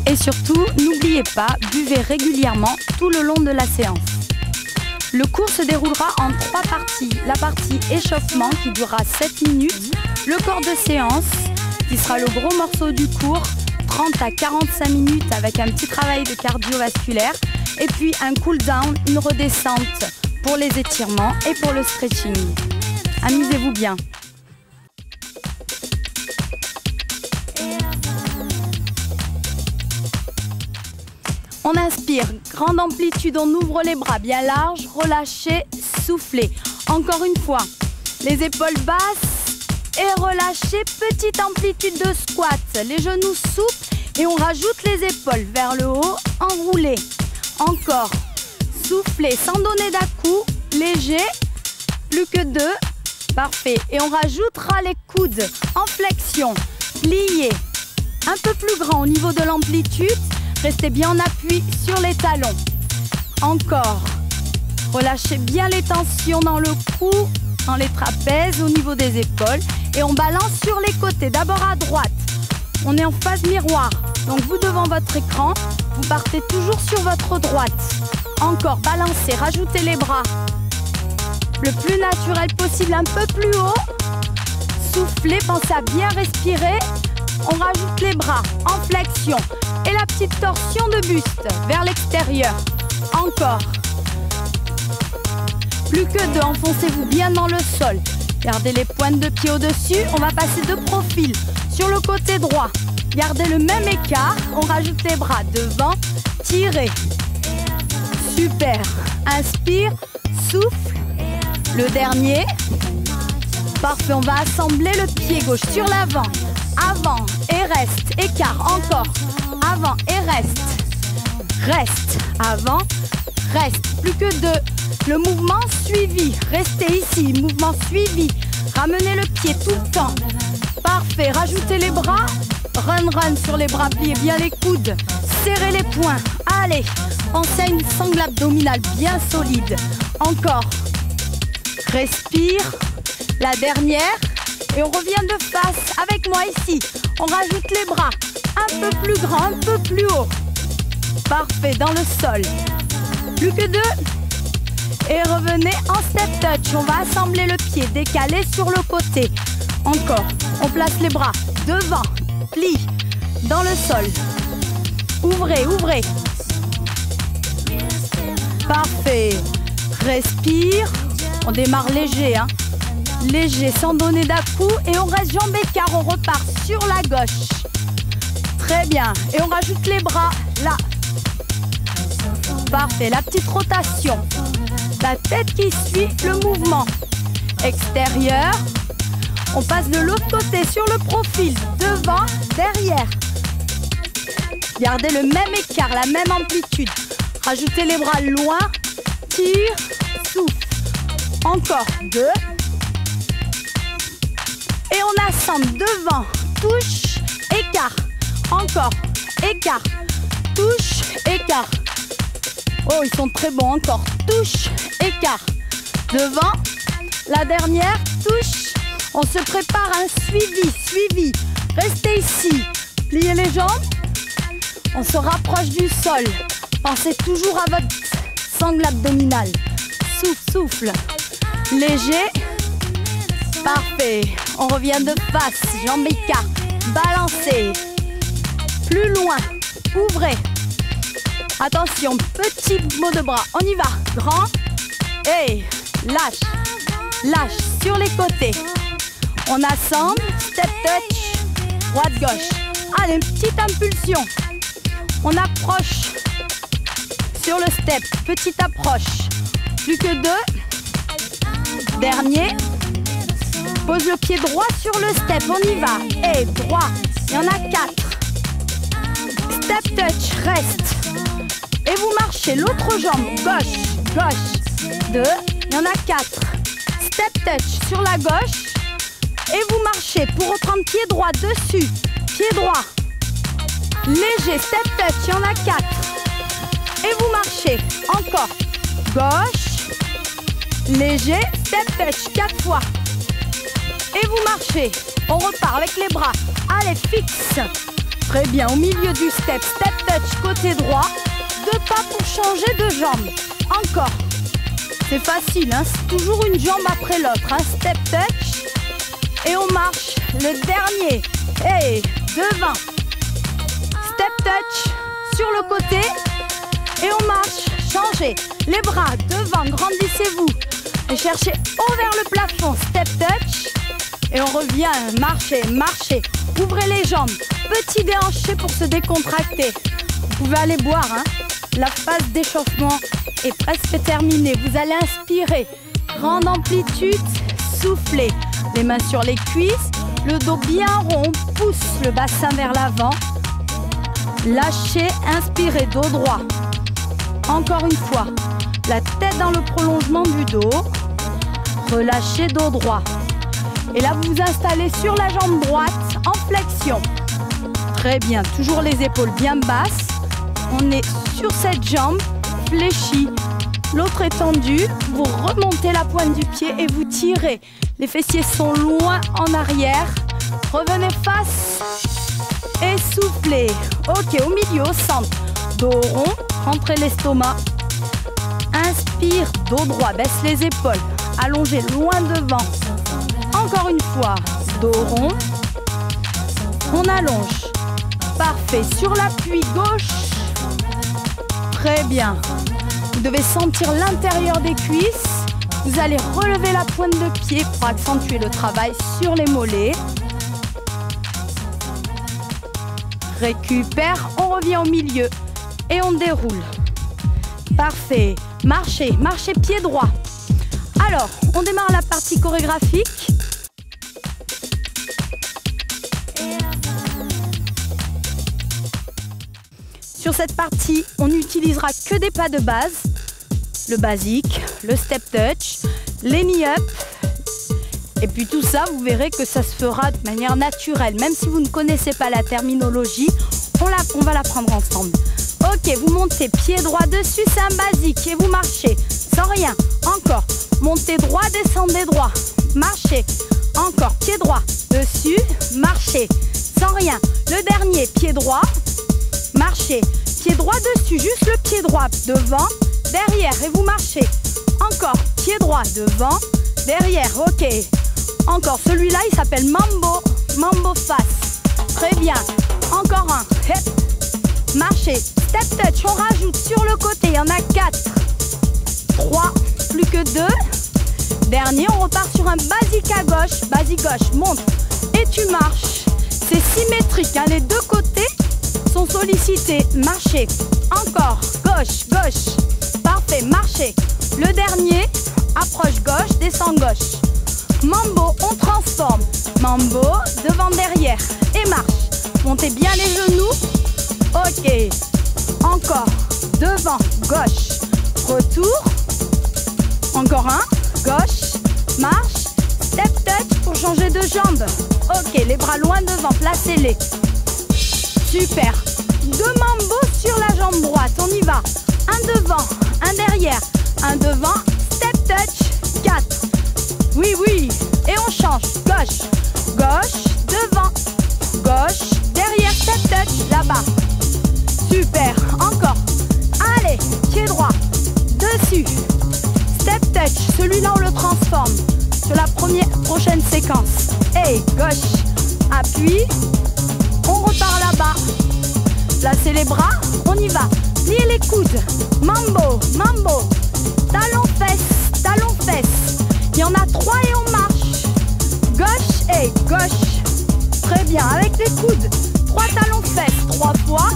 Et surtout, n'oubliez pas, buvez régulièrement tout le long de la séance. Le cours se déroulera en 3 parties. La partie échauffement qui durera 7 minutes, le corps de séance qui sera le gros morceau du cours, 30 à 45 minutes avec un petit travail de cardiovasculaire et puis un cool down, une redescente pour les étirements et pour le stretching. Amusez-vous bien. On inspire, grande amplitude, on ouvre les bras bien larges, relâchez, soufflez. Encore une fois, les épaules basses et relâchez, petite amplitude de squat. Les genoux souples et on rajoute les épaules vers le haut, enroulez. Encore, soufflez sans donner d'à-coups, léger, plus que 2, parfait. Et on rajoutera les coudes en flexion, pliés, un peu plus grand au niveau de l'amplitude. Restez bien en appui sur les talons. Encore. Relâchez bien les tensions dans le cou, dans les trapèzes, au niveau des épaules. Et on balance sur les côtés. D'abord à droite. On est en phase miroir. Donc vous devant votre écran, vous partez toujours sur votre droite. Encore. Balancez. Rajoutez les bras. Le plus naturel possible, un peu plus haut. Soufflez. Pensez à bien respirer. On rajoute les bras en flexion et la petite torsion de buste vers l'extérieur. Encore. Plus que 2, enfoncez-vous bien dans le sol. Gardez les pointes de pied au-dessus. On va passer de profil sur le côté droit. Gardez le même écart. On rajoute les bras devant. Tirez. Super. Inspire. Souffle. Le dernier. Parfait. On va assembler le pied gauche sur l'avant. Avant et reste. Écart. Encore. Avant et reste. Reste. Avant. Reste. Plus que 2. Le mouvement suivi. Restez ici. Mouvement suivi. Ramenez le pied tout le temps. Parfait. Rajoutez les bras. Run, run sur les bras. Pliez bien les coudes. Serrez les poings. Allez. Pensez à une sangle abdominale bien solide. Encore. Respire. La dernière. Et on revient de face avec moi ici. On rajoute les bras. Un peu plus grand, un peu plus haut. Parfait. Dans le sol. Plus que 2. Et revenez en step touch. On va assembler le pied, décaler sur le côté. Encore. On place les bras devant. Plie. Dans le sol. Ouvrez, ouvrez. Parfait. Respire. On démarre léger, hein. Léger, sans donner d'à-coup. Et on reste jambes écart. On repart sur la gauche. Très bien. Et on rajoute les bras là. Parfait. La petite rotation. La tête qui suit le mouvement. Extérieur. On passe de l'autre côté sur le profil. Devant, derrière. Gardez le même écart, la même amplitude. Rajoutez les bras loin. Tire, souffle. Encore 2. Et on assemble devant. Touche, écart. Encore, écart. Touche, écart. Oh, ils sont très bons. Encore. Touche, écart. Devant. La dernière. Touche. On se prépare un suivi. Suivi. Restez ici. Pliez les jambes. On se rapproche du sol. Pensez toujours à votre sangle abdominale. Souffle, souffle. Léger. Parfait. On revient de face. Jambes écart. Balancez. Plus loin. Ouvrez. Attention, petit mot de bras. On y va. Grand. Et lâche. Lâche sur les côtés. On assemble. Step touch. Droite, gauche. Allez, une petite impulsion. On approche sur le step. Petite approche. Plus que 2. Dernier. Pose le pied droit sur le step. On y va. Et droit. Il y en a 4. Step touch. Reste. Et vous marchez l'autre jambe, gauche, gauche, 2, il y en a 4. Step touch sur la gauche. Et vous marchez pour reprendre pied droit dessus, pied droit. Léger, step touch, il y en a 4. Et vous marchez, encore, gauche, léger, step touch, 4 fois. Et vous marchez, on repart avec les bras, allez, fixe. Très bien, au milieu du step, step touch, côté droit. 2 pas pour changer de jambe. Encore. C'est facile, hein? C'est toujours une jambe après l'autre. Hein? Step touch. Et on marche. Le dernier. Et devant. Step touch. Sur le côté. Et on marche. Changez. Les bras devant. Grandissez-vous. Et cherchez haut vers le plafond. Step touch. Et on revient. Marchez. Marchez. Ouvrez les jambes. Petit déhanché pour se décontracter. Vous pouvez aller boire, hein? La phase d'échauffement est presque terminée. Vous allez inspirer. Grande amplitude. Soufflez. Les mains sur les cuisses. Le dos bien rond. On pousse le bassin vers l'avant. Lâchez. Inspirez. Dos droit. Encore une fois. La tête dans le prolongement du dos. Relâchez. Dos droit. Et là, vous vous installez sur la jambe droite en flexion. Très bien. Toujours les épaules bien basses. On est sur cette jambe fléchie, l'autre est tendue. Vous remontez la pointe du pied et vous tirez. Les fessiers sont loin en arrière. Revenez face et soufflez. Ok, au milieu, au centre. Dos rond, rentrez l'estomac. Inspire, dos droit, baisse les épaules. Allongez loin devant. Encore une fois, dos rond. On allonge. Parfait. Sur l'appui gauche. Très bien. Vous devez sentir l'intérieur des cuisses. Vous allez relever la pointe de pied pour accentuer le travail sur les mollets. récupère, on revient au milieu et on déroule. Parfait. Marchez, marchez pied droit. Alors, on démarre la partie chorégraphique. Sur cette partie, on n'utilisera que des pas de base. Le basique, le step touch, les knee-up. Et puis tout ça, vous verrez que ça se fera de manière naturelle. Même si vous ne connaissez pas la terminologie, on va l'apprendre ensemble. Ok, vous montez pied droit dessus, c'est un basique. Et vous marchez sans rien. Encore. Montez droit, descendez droit. Marchez. Encore. Pied droit dessus, marchez. Sans rien. Le dernier, pied droit. Marchez. Pied droit dessus, juste le pied droit. Devant, derrière. Et vous marchez. Encore. Pied droit devant, derrière. Ok. Encore. Celui-là, il s'appelle Mambo. Mambo face. Très bien. Encore un. Hep. Marchez. Step touch. On rajoute sur le côté. Il y en a 4. 3. Plus que 2. Dernier. On repart sur un basique à gauche. Basique gauche. Monte. Et tu marches. C'est symétrique. Hein. Les deux côtés sont sollicités. Marchez. Encore. Gauche. Gauche. Parfait. Marchez. Le dernier. Approche gauche. Descend gauche. Mambo. On transforme. Mambo. Devant, derrière. Et marche. Montez bien les genoux. Ok. Encore. Devant. Gauche. Retour. Encore un. Gauche. Marche. Step touch pour changer de jambe. Ok. Les bras loin devant. Placez-les. Super. 2 mambo sur la jambe droite. On y va. Un devant. Un derrière. Un devant. Step touch. 4. Oui, oui. Et on change. Gauche. Gauche. Devant. Gauche. Derrière. Step touch. Là-bas. Super. Encore. Allez. Pied droit. Dessus. Step touch. Celui-là, on le transforme sur la prochaine séquence. Et gauche. Appuie. On repart là-bas. Placez les bras. On y va. Pliez les coudes. Mambo. Mambo. Talon fesse. Talon fesse. Il y en a 3 et on marche. Gauche et gauche. Très bien. Avec les coudes. 3 talons fesses. 3 fois.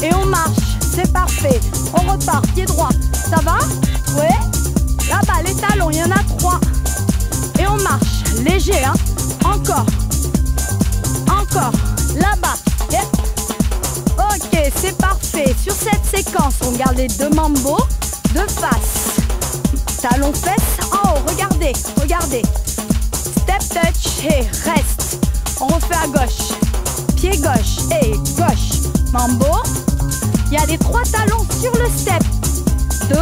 Et on marche. C'est parfait. On repart. Pied droit. Ça va? Ouais. Là-bas, les talons. Il y en a 3. Et on marche. Léger, hein? Encore. Encore. Là-bas. Yep. Ok, c'est parfait. Sur cette séquence, on garde les 2 mambo de face. Talons fesses en haut. Regardez, regardez. Step touch et reste. On refait à gauche. Pied gauche et gauche. Mambo. Il y a les 3 talons sur le step. 2,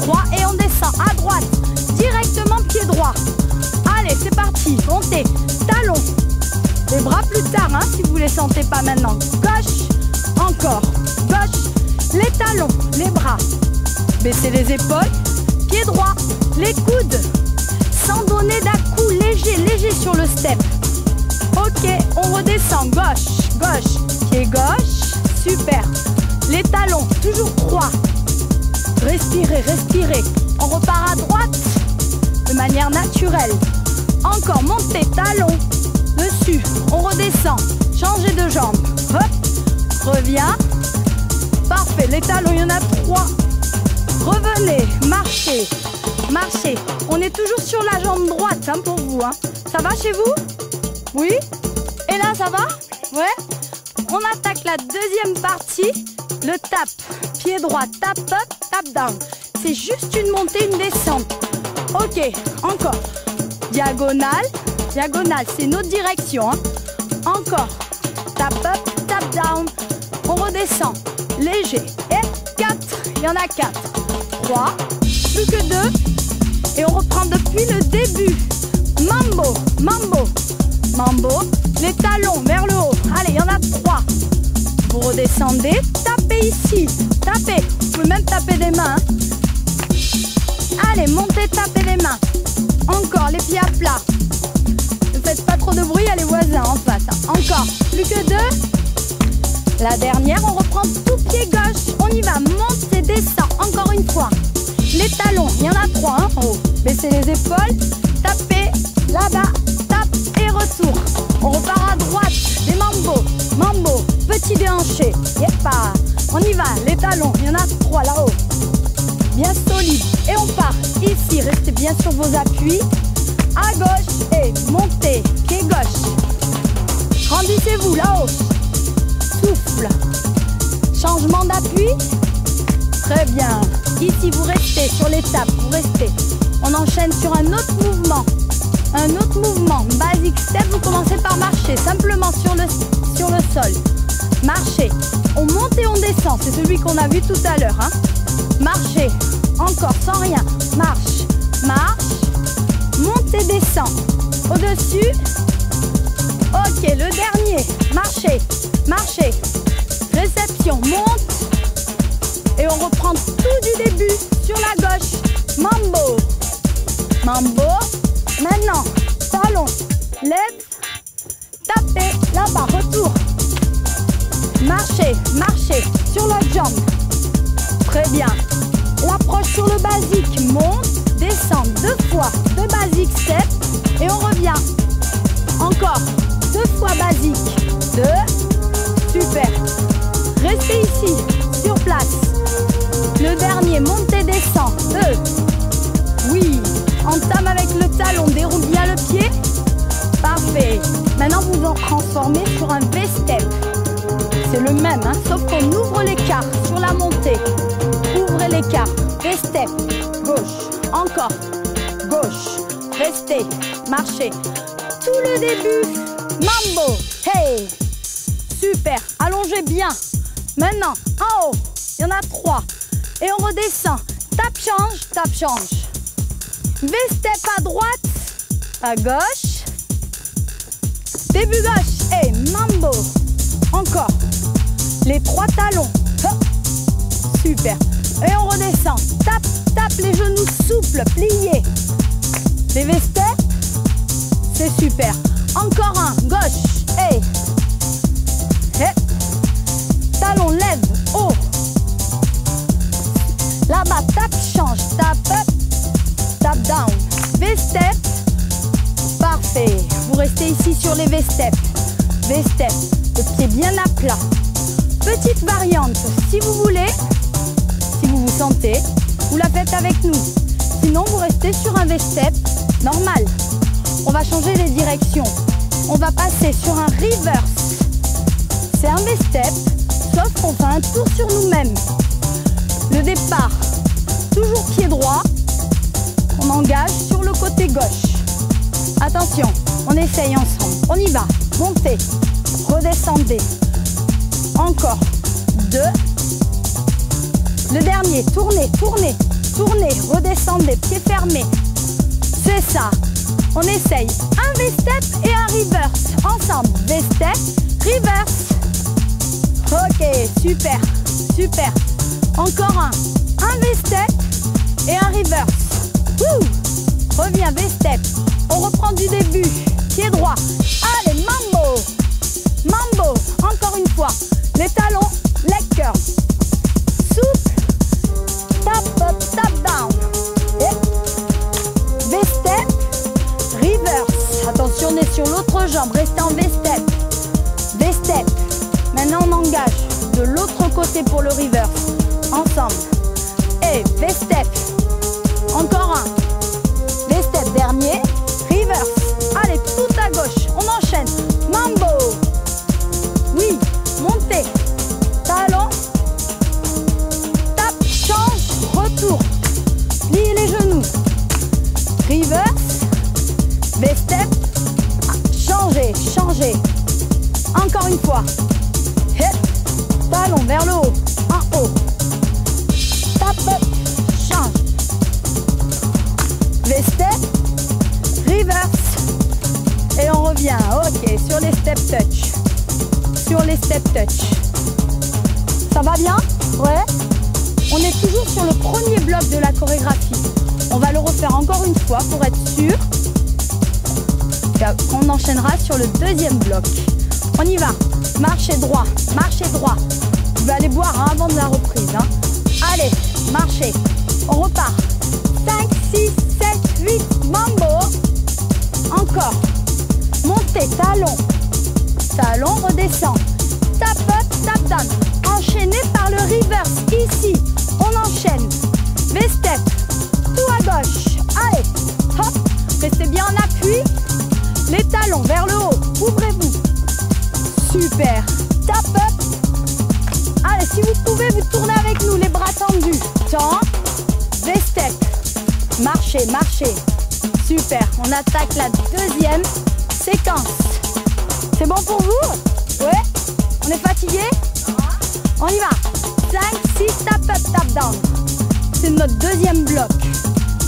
3 et on descend à droite. Directement pied droit. Allez, c'est parti. Montez. Talons. Les bras plus tard, hein, si vous ne les sentez pas maintenant. Gauche. Encore. Gauche. Les talons. Les bras. Baissez les épaules. Pied droit. Les coudes. Sans donner d'à-coup. Léger, léger sur le step. Ok, on redescend. Gauche. Gauche. Pied gauche. Super. Les talons. Toujours 3. Respirez, respirez. On repart à droite. De manière naturelle. Encore. Montez. Talons. Dessus. On redescend. Changez de jambe. Hop. Reviens. Parfait. Les talons, il y en a 3. Revenez. Marchez. Marchez. On est toujours sur la jambe droite, hein, pour vous. Hein. Ça va chez vous? Oui? Et là, ça va? Ouais? On attaque la deuxième partie. Le tap. Pied droit. Tap up, tap down. C'est juste une montée, une descente. Ok. Encore. Diagonale. Diagonale, c'est notre direction. Hein. Encore. Tap up, tap down. On redescend. Léger. Et 4. Il y en a 4. 3. Plus que 2. Et on reprend depuis le début. Mambo. Mambo. Mambo. Les talons vers le haut. Allez, il y en a 3. Vous redescendez. Tapez ici. Tapez. Vous pouvez même taper des mains. Hein. Allez, montez, tapez les mains. Encore, les pieds à plat. Ne faites pas trop de bruit, il y a les voisins en face. Hein. Encore, plus que 2. La dernière, on reprend tout pied gauche. On y va, monte et descend. Encore une fois. Les talons, il y en a 3 hein, en haut. Baissez les épaules, tapez là-bas, tape et retour. On repart à droite, des mambo, mambo, marchez. Yepa. On y va, les talons, il y en a 3 là-haut. Bien solide. Et on part ici, restez bien sur vos appuis. À gauche et montez, pied gauche. Grandissez-vous là-haut. Souffle. Changement d'appui. Très bien. Ici, vous restez sur l'étape, vous restez. On enchaîne sur un autre mouvement. Un autre mouvement. Basic step, vous commencez par marcher simplement sur le sol. Marchez. On monte et on descend. C'est celui qu'on a vu tout à l'heure. Hein. Marchez. Encore, sans rien. Marche. Marche. Monte et descend. Au-dessus. Ok, le dernier. Marchez. Marchez. Réception. Monte. Et on reprend tout du début sur la gauche. Mambo. Mambo. Maintenant, talon. Lève. Tapez. Là-bas. Retour. Marchez. Marchez. Sur l'autre jambe. Très bien. L'approche sur le basique. Monte. Descend 2 fois. 2 basic step. Et on revient. Encore. 2 fois basique. 2. Super. Restez ici. Sur place. Le dernier, montez, descend. 2. Oui. Entame avec le talon. Déroule bien le pied. Parfait. Maintenant, vous en transformez sur un V-step. C'est le même, hein, sauf qu'on ouvre l'écart sur la montée. Ouvrez l'écart. V-step. Gauche. Encore. Gauche. Restez. Marchez. Tout le début. Mambo. Hey. Super. Allongez bien. Maintenant, en haut. Il y en a 3. Et on redescend. Tap, change, tap, change. V-step à droite, à gauche. Début gauche. Et mambo. Encore. Les 3 talons. Hop. Super. Et on redescend. Tap, tap les genoux souples, pliés. Les V-step. C'est super. Encore un. Gauche. Et. Talon, lève. Haut. Là-bas, tap, change, tap up, tap down. V-step. Parfait. Vous restez ici sur les V-step. V-step. Le pied bien à plat. Petite variante. Si vous voulez, si vous vous sentez, vous la faites avec nous. Sinon, vous restez sur un V-step normal. On va changer les directions. On va passer sur un reverse. C'est un V-step, sauf qu'on fait un tour sur nous-mêmes. Le départ, toujours pied droit, on engage sur le côté gauche. Attention, on essaye ensemble. On y va. Montez, redescendez. Encore. 2. Le dernier, tournez, tournez, tournez, redescendez, pied fermé. C'est ça. On essaye un V-step et un reverse. Ensemble, V-step, reverse. Ok, super, super. Encore un V-step et un reverse. Wouh. Reviens, V-step. On reprend du début. Pied droit. Allez, mambo. Mambo. Encore une fois. Les talons, leg curl. Souple. Tap up, tap down. V-step. Reverse. Attention, on est sur l'autre jambe. Restez en V-step. V-step. Maintenant, on engage de l'autre côté pour le reverse. Ensemble. Et V-step. Encore un. V-step dernier. Reverse. Allez, tout à gauche. On enchaîne. Mambo. Oui. Montez. Talon. Tap. Change. Retour. Pliez les genoux. Reverse. V-step. Changez. Changez. Encore une fois. Talon vers le haut. En haut. Tap up. Change. V-step. Reverse. Et on revient. Ok. Sur les step touch. Sur les step touch. Ça va bien? Ouais. On est toujours sur le premier bloc de la chorégraphie. On va le refaire encore une fois pour être sûr. On enchaînera sur le deuxième bloc. On y va. Marchez droit. Marchez droit. Vous allez boire hein, avant de la reprise. Hein. Allez, marchez. On repart. 5, 6, 7, 8. Mambo. Encore. Montez. Talon. Talon. Redescend. Tap up. Tap down. Enchaîné par le reverse. Ici, on enchaîne. V-step, tout à gauche. Allez, hop, restez bien en appui. Les talons vers le haut, ouvrez-vous. Super, tap up. Allez, si vous pouvez, vous tournez avec nous, les bras tendus. Temps, V-step, marchez, marchez. Super, on attaque la deuxième séquence. C'est bon pour vous? Ouais? On est fatigué? On y va. 5, 6, tap up, tap down. C'est notre deuxième bloc.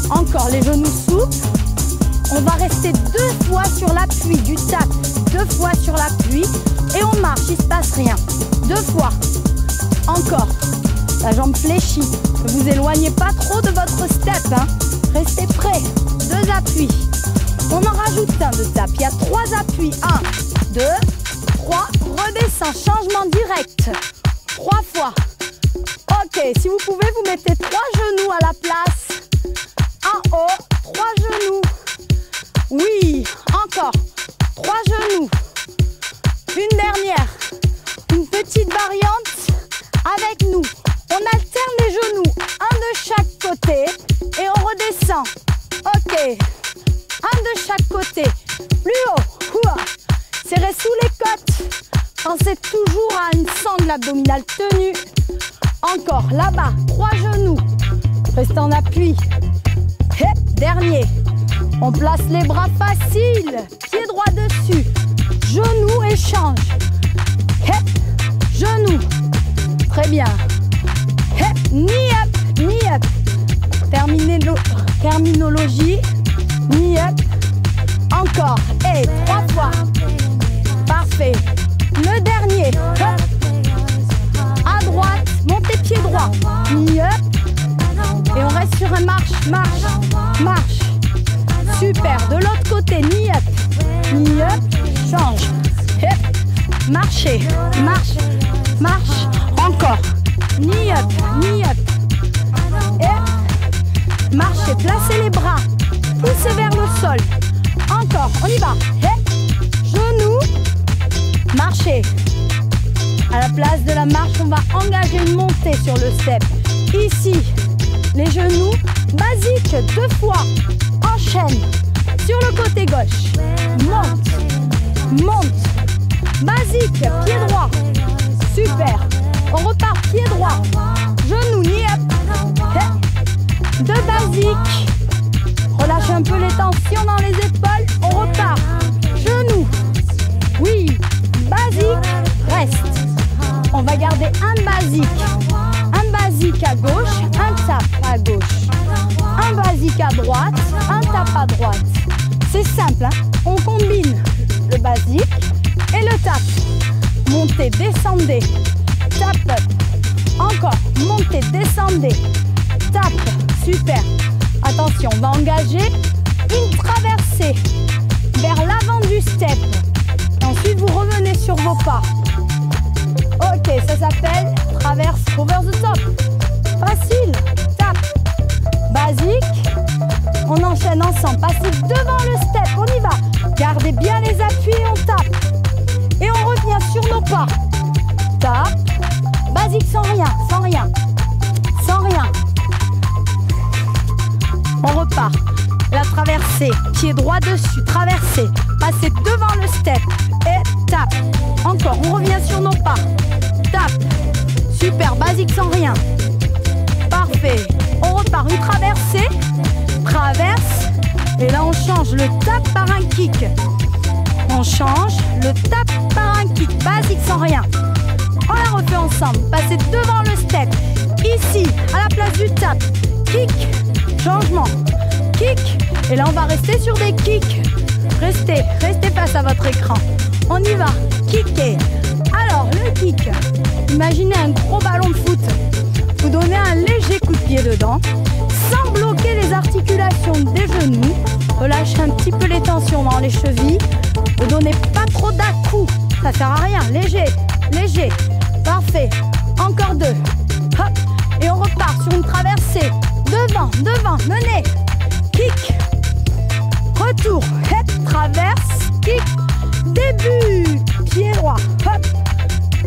Encore les genoux souples. On va rester 2 fois sur l'appui du tap. 2 fois sur l'appui. Et on marche, il ne se passe rien. 2 fois. Encore. La jambe fléchie. Ne vous éloignez pas trop de votre step. Hein. Restez prêts. 2 appuis. On en rajoute un de tap. Il y a 3 appuis. 1, 2, 3. Redescend. Changement direct. 3 fois. Ok. Si vous pouvez, vous mettez 3 genoux à la place. En haut. 3 genoux. Oui. Encore. 3 genoux. Une dernière. Une petite variante avec nous. On alterne les genoux. Un de chaque côté. Et on redescend. Ok. Un de chaque côté. Plus haut. Serrez sous les côtes. Pensez toujours à une sangle abdominale tenue. Encore. Là-bas. 3 genoux. Restez en appui. Et dernier. On place les bras faciles. Pied droit dessus. Genoux échange. Hep, genoux. Très bien. Hep, knee up, knee up. Terminologie. Knee up. Encore. Et 3 fois. Parfait. Le dernier. Hop. À droite. Montez pied droit. Knee up. Et on reste sur un marche, marche, marche. Super. De l'autre côté. Knee up. Knee up. Change. Hep. Marchez. Marche. Marche. Encore. Knee up. Knee up. Hep. Marchez. Placez les bras. Poussez vers le sol. Encore. On y va. Hep. Genoux. Marchez. À la place de la marche, on va engager une montée sur le step. Ici, les genoux. Basique. 2 fois. Enchaîne. Sur le côté gauche. Monte. Monte. Basique. Pied droit. Super. On repart. Pied droit. Genou. Knee up. 2 basiques. Relâchez un peu les tensions dans les épaules. On repart. Genou. Oui. Basique. Reste. On va garder un basique. Un basique à gauche. Un tap à gauche. Un basique à droite. Un tap à droite. C'est simple. Hein? On combine le basique et le tap. Montez, descendez. Tap up. Encore. Montez, descendez. Tap. Super. Attention, on va engager une traversée vers l'avant du step. Et ensuite, vous revenez sur vos pas. Ok, ça s'appelle traverse over the top. Facile. Tap. Basique. On enchaîne ensemble. Passez devant le step. On y va. Gardez bien les appuis et on tape. Et on revient sur nos pas. Tap. Basique sans rien. Sans rien. Sans rien. On repart. La traversée. Pied droit dessus. Traversée. Passez devant le step. Et tape. Encore. On revient sur nos pas. Tape. Super. Basique sans rien. Parfait. On repart. Une traversée. Traverse. Et là, on change le tap par un kick. On change le tap par un kick. Basique sans rien. On la refait ensemble. Passez devant le step. Ici, à la place du tap. Kick. Changement. Kick. Et là, on va rester sur des kicks. Restez face à votre écran. On y va. Kicker. Alors, le kick. Imaginez un gros ballon de foot. Vous donnez un léger coup de pied dedans, sans bloquer les articulations des genoux. Relâchez un petit peu les tensions dans les chevilles. Ne donnez pas trop d'à-coups. Ça sert à rien. Léger, léger. Parfait. Encore 2. Hop. Et on repart sur une traversée. Devant, devant, menez. Kick. Retour. Hop. Traverse. Kick. Début. Pied droit. Hop.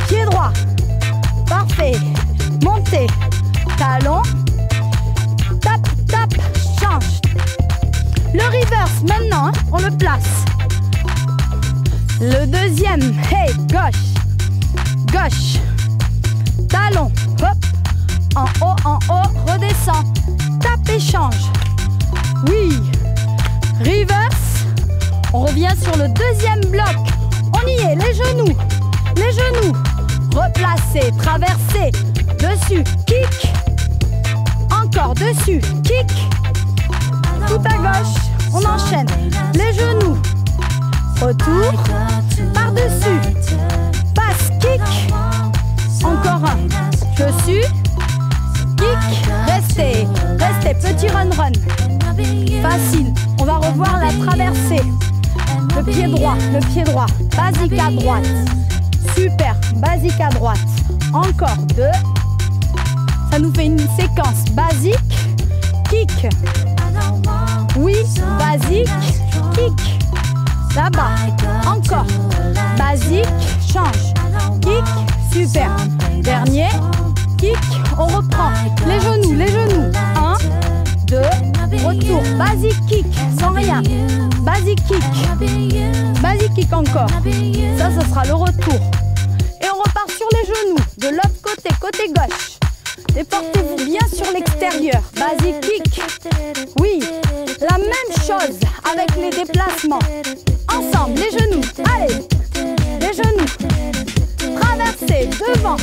Pied droit. tapez, montez, talon, tape, tape, change. Le reverse maintenant, hein, on le place. Le deuxième, hey, gauche, gauche, talon, hop, en haut, redescend, tape et change. Oui, reverse, on revient sur le deuxième bloc. On y est, les genoux, replacez, traversez, dessus, kick, encore dessus, kick, tout à gauche, on enchaîne, les genoux, retour, par-dessus, passe, kick, encore un, dessus, kick, restez, petit run, facile, on va revoir la traversée, le pied droit, basique à droite, super, basique à droite, encore 2, ça nous fait une séquence basique, kick, oui, basique, kick, là-bas, encore, basique, change, kick, super, dernier, kick, on reprend, les genoux, 1, 2, retour, basique kick, sans rien, basique kick encore, ça ce sera le retour, et on repart sur les genoux, de l'autre côté, côté gauche, déportez-vous bien sur l'extérieur, basique kick, oui, la même chose avec les déplacements, ensemble, les genoux, allez, les genoux, traversez, devant,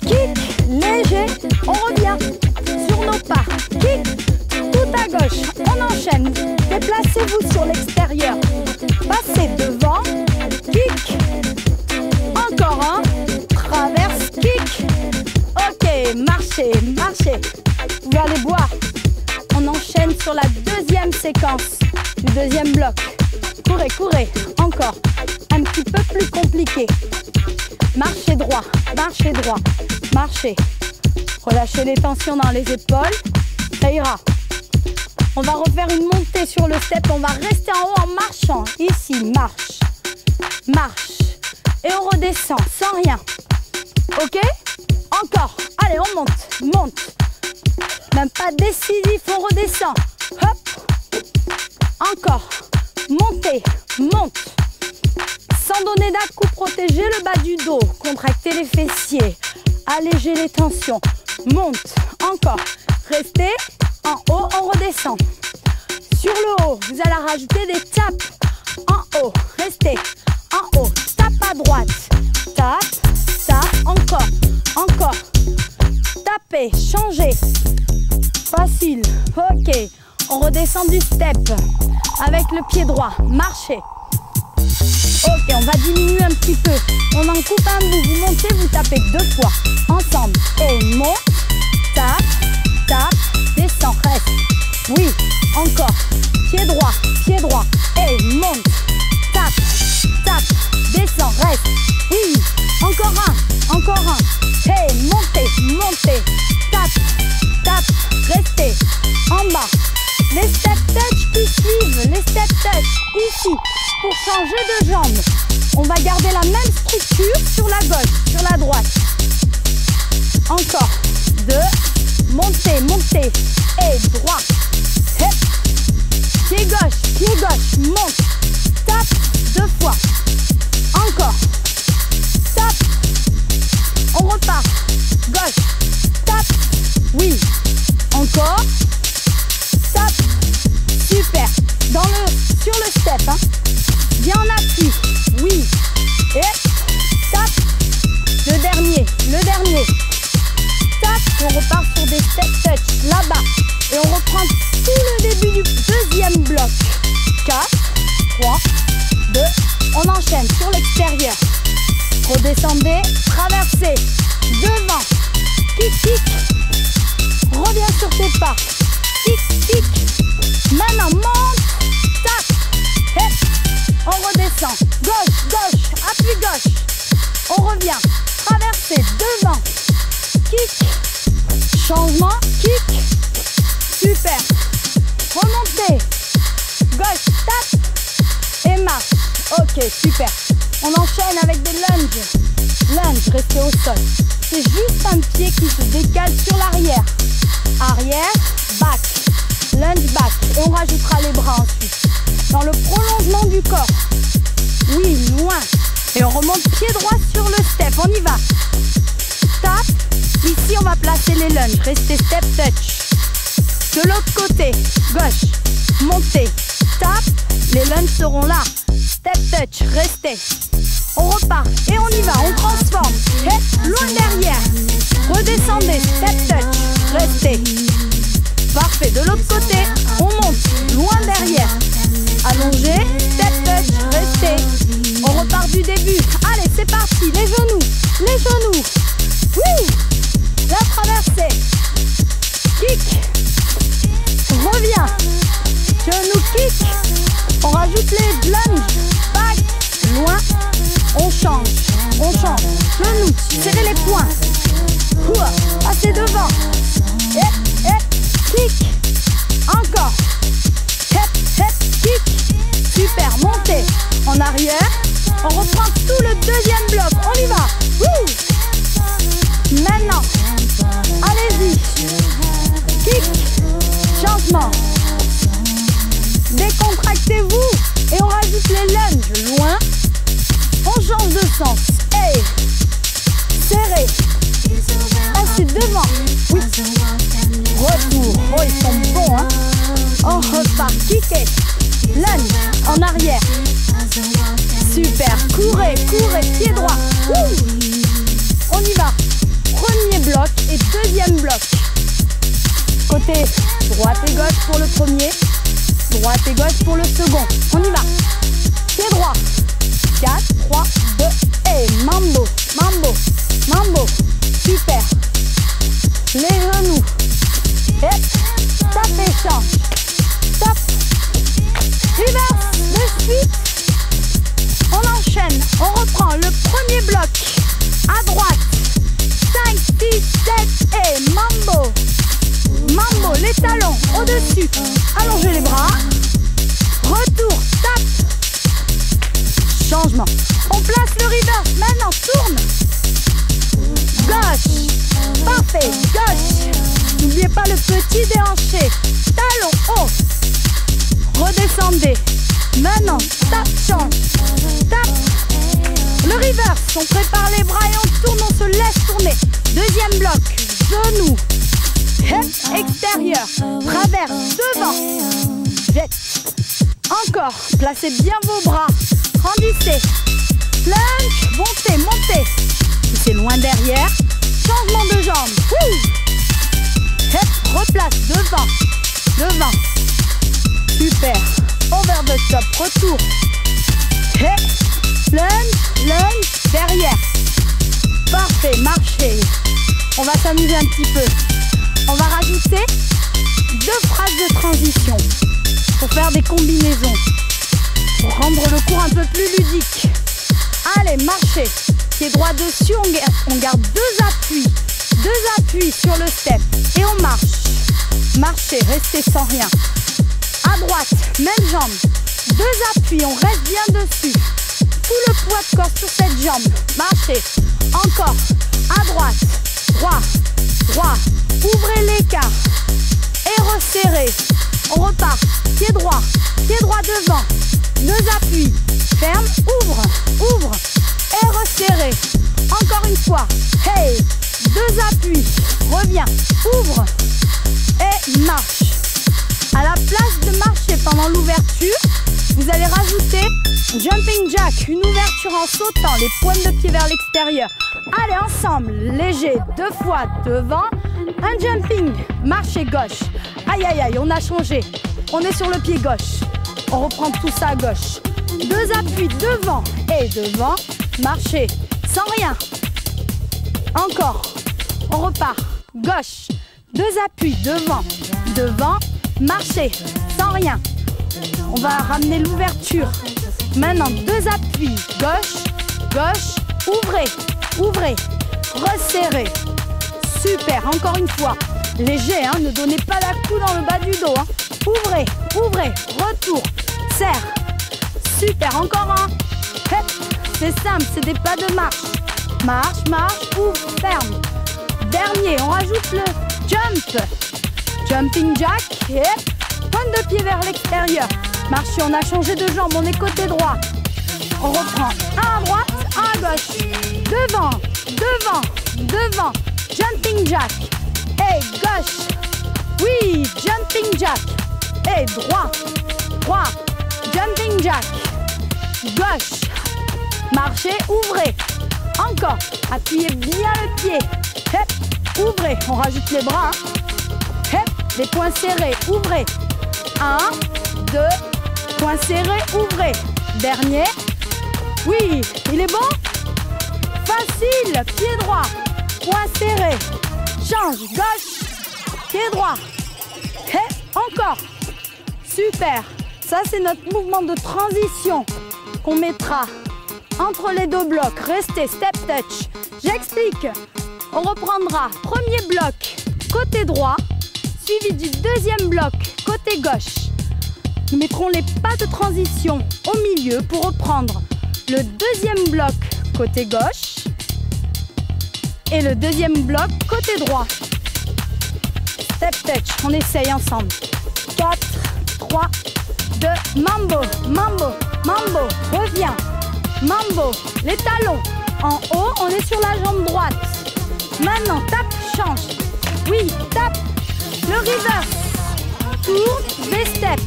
kick, léger, on revient sur nos pas, kick, tout à gauche, on enchaîne, déplacez-vous sur l'extérieur, passez devant, kick, encore un, traverse, kick, ok, marchez, vous pouvez aller boire, on enchaîne sur la deuxième séquence du deuxième bloc, courez, encore, un petit peu plus compliqué, marchez droit, marchez, relâchez les tensions dans les épaules, ça ira. On va refaire une montée sur le step, on va rester en haut en marchant. Ici, marche. Et on redescend sans rien. Ok? Encore. Allez, on monte. Même pas décisif, on redescend. Hop. Encore. Montez, monte. Sans donner d'à-coup, protégez le bas du dos. Contractez les fessiers. Allégez les tensions. Monte. Encore. Restez. En haut, on redescend. Sur le haut, vous allez rajouter des tapes. En haut, restez. En haut, tape à droite. Tape, encore. Tapez, changez. Facile. Ok. On redescend du step. Avec le pied droit. Marchez. Ok, on va diminuer un petit peu. On en coupe un bout. Vous montez, vous tapez 2 fois. Ensemble. Et monte. Tape. Descend, reste. Oui, encore. Pied droit. Et monte. Tape. Descend, reste. Oui, encore un. Et montez. Tape. Restez. En bas. Les step touch qui suivent. Les step touch ici. Pour changer de jambe. On va garder la même structure sur la gauche, sur la droite. Encore. 2. Montez. Et droit. Hep. Pied gauche. Monte. Tape 2 fois. Encore. Tape. On repart. Gauche. Tape. Oui. Encore. Tape. Super. Sur le step. Hein. Bien en appui. Oui. Et tape. Le dernier. On repart sur des step touch là-bas. Et on reprend tout le début du deuxième bloc. 4, 3, 2. On enchaîne sur l'extérieur. Redescendez, traversez. Devant. Kick. Reviens sur tes pas. Kick. Maintenant, monte. Tape. Hep. On redescend. Gauche. Appui gauche. On revient. Traversez. Devant. Kick. Changement, kick, super, remontez, gauche, tape et marche, ok, super. On enchaîne avec des lunges, restez au sol, c'est juste un pied qui se décale sur l'arrière. Arrière, back, lunge back. Et on rajoutera les bras ensuite. Dans le prolongement du corps. Oui, loin. Et on remonte pied droit sur le step. On y va. Tap. Ici, on va placer les lunges. Restez step touch. De l'autre côté, gauche. Montez. Tap. Les lunges seront là. Step touch. Restez. On repart. Et on y va. On transforme. Et loin derrière. Redescendez. Step touch. Restez. Parfait. De l'autre côté, on monte. Loin derrière. Allongez. Step touch. Restez. On repart du début. Allez, c'est parti. Les genoux. Les genoux. Oui. La traversée. Kick. Reviens. Genou kick. On rajoute les lunges. Back. Loin. On change. On change. Genou. Serrez les poings. Passez devant. Kick. Encore. Kick. Super. Montez. En arrière. On reprend tout le deuxième bloc. On y va. Maintenant. Allez-y. Kick. Changement. Décontractez-vous. Et on rajoute les lunges. Loin. On change de sens. Hey. Serré. Passez devant. Oui. Retour. Oh, ils sont bons, hein. On repart. Kicker. Lunge. En arrière. Super. Courez. Pied droit. On y va. Premier bloc et deuxième bloc. Côté droite et gauche pour le premier. Droite et gauche pour le second. On y va. Pied droit. 4, 3, 2 et mambo. Super. Les genoux. Et tap et change. Top. Reverse. De suite. On enchaîne. On reprend le premier bloc. À droite. 5, 6, 7 et mambo. Les talons au-dessus. Allongez les bras. Retour. Tap. Changement. On place le reverse. Maintenant, tourne. Gauche. Parfait. Gauche. N'oubliez pas le petit déhanché. Talon haut. Redescendez. Maintenant, tap, change. Tap. Le reverse. On prépare les bras et on tourne. On se laisse tourner. Deuxième bloc. Genou. Extérieur. Traverse. Devant. Jette. Encore. Placez bien vos bras. Grandissez. Lunge. Montez. Si c'est loin derrière. Changement de jambe. Replace. Devant. Super. Over the top. Retour. Lunge. Derrière. Parfait. Marchez. On va s'amuser un petit peu. On va rajouter 2 phrases de transition pour faire des combinaisons. Pour rendre le cours un peu plus ludique. Allez, marchez. Pied droit dessus, on garde 2 appuis. 2 appuis sur le step. Et on marche. Marchez, restez sans rien. À droite, même jambe. 2 appuis, on reste bien dessus. Tout le poids de corps sur cette jambe. Marchez. Encore. À droite. Droit. Ouvrez l'écart. Et resserrez. On repart. Pied droit devant. 2 appuis. Ferme, ouvre. Et resserrez. Encore une fois. Hey. 2 appuis. Reviens. Ouvre. Et marche. À la place de marcher pendant l'ouverture, vous allez rajouter jumping jack, une ouverture en sautant, les pointes de pied vers l'extérieur. Allez, ensemble, léger, 2 fois devant, un jumping, marcher gauche. Aïe, on a changé. On est sur le pied gauche. On reprend tout ça à gauche. 2 appuis devant et devant, marcher, sans rien. Encore, on repart, gauche, 2 appuis devant, marcher, sans rien. On va ramener l'ouverture. Maintenant, 2 appuis, gauche, ouvrez, resserrez. Super, encore une fois. Léger, hein, ne donnez pas la coude dans le bas du dos. Hein. Ouvrez, retour, serre. Super, encore un. C'est simple, c'est des pas de marche. Marche, marche, ouvre, ferme. Dernier, on rajoute le jump. Jumping jack et pointe de pied vers l'extérieur. Marchez, on a changé de jambe, on est côté droit. On reprend un à droite, un à gauche. Devant, devant, devant. Jumping jack. Et gauche. Oui, jumping jack. Et droit, droit. Jumping jack. Gauche. Marchez, ouvrez. Encore. Appuyez bien le pied. Hep, ouvrez. On rajoute les bras. Hep, les poings serrés. Ouvrez. 1, 2, poings serrés, ouvrez. Dernier. Oui, il est bon? Facile. Pied droit. Poings serrés. Change. Gauche. Pied droit. Hep, encore. Super. Ça, c'est notre mouvement de transition qu'on mettra entre les deux blocs. Restez, step touch. J'explique. On reprendra premier bloc côté droit, suivi du deuxième bloc côté gauche. Nous mettrons les pas de transition au milieu pour reprendre le deuxième bloc côté gauche et le deuxième bloc côté droit. Step touch, on essaye ensemble. 4, 3, 2, mambo, mambo, mambo, reviens. Mambo, les talons en haut, on est sur la jambe droite. Maintenant, tape, change. Oui, tape. Le reverse. Tourne, V-step.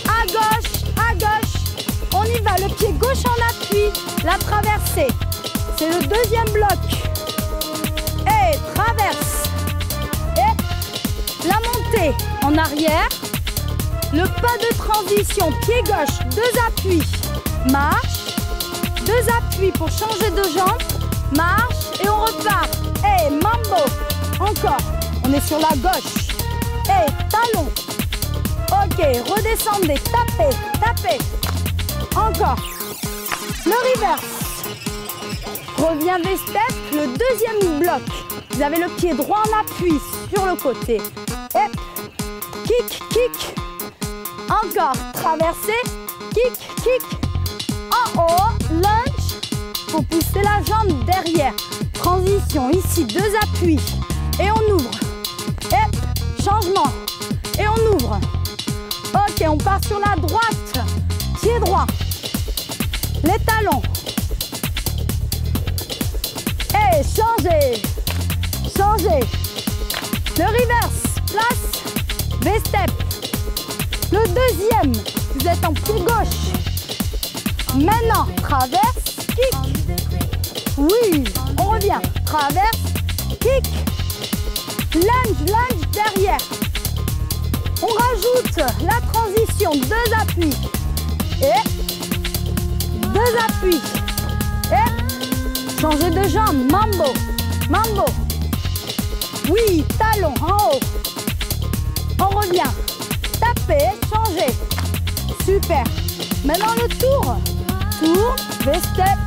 À gauche, on y va. Le pied gauche en appui, la traversée. C'est le deuxième bloc. Et traverse. Et la montée en arrière. Le pas de transition, pied gauche, 2 appuis. Marche. 2 appuis pour changer de jambe. Marche et on repart. Et mambo. Encore. On est sur la gauche. Et talon. Ok, redescendez. Tapez, tapez. Encore. Le reverse. Reviens des steps. Le deuxième bloc. Vous avez le pied droit en appui sur le côté. Et kick, kick. Encore. Traversée. Kick, kick. En haut, lunge, pour pousser la jambe derrière. Transition, ici, 2 appuis. Et on ouvre. Et changement. Et on ouvre. Ok, on part sur la droite. Pied droit. Les talons. Et changez. Changez. Le reverse. Place. V-step. Le deuxième. Vous êtes en pied gauche. Maintenant, traverse, kick. Oui, on revient. Traverse, kick. Lunge, lunge derrière. On rajoute la transition, 2 appuis. Et 2 appuis. Et changer de jambe, mambo, mambo. Oui, talon en haut. On revient. Tapez, changez. Super. Maintenant le tour. Tour, V-step.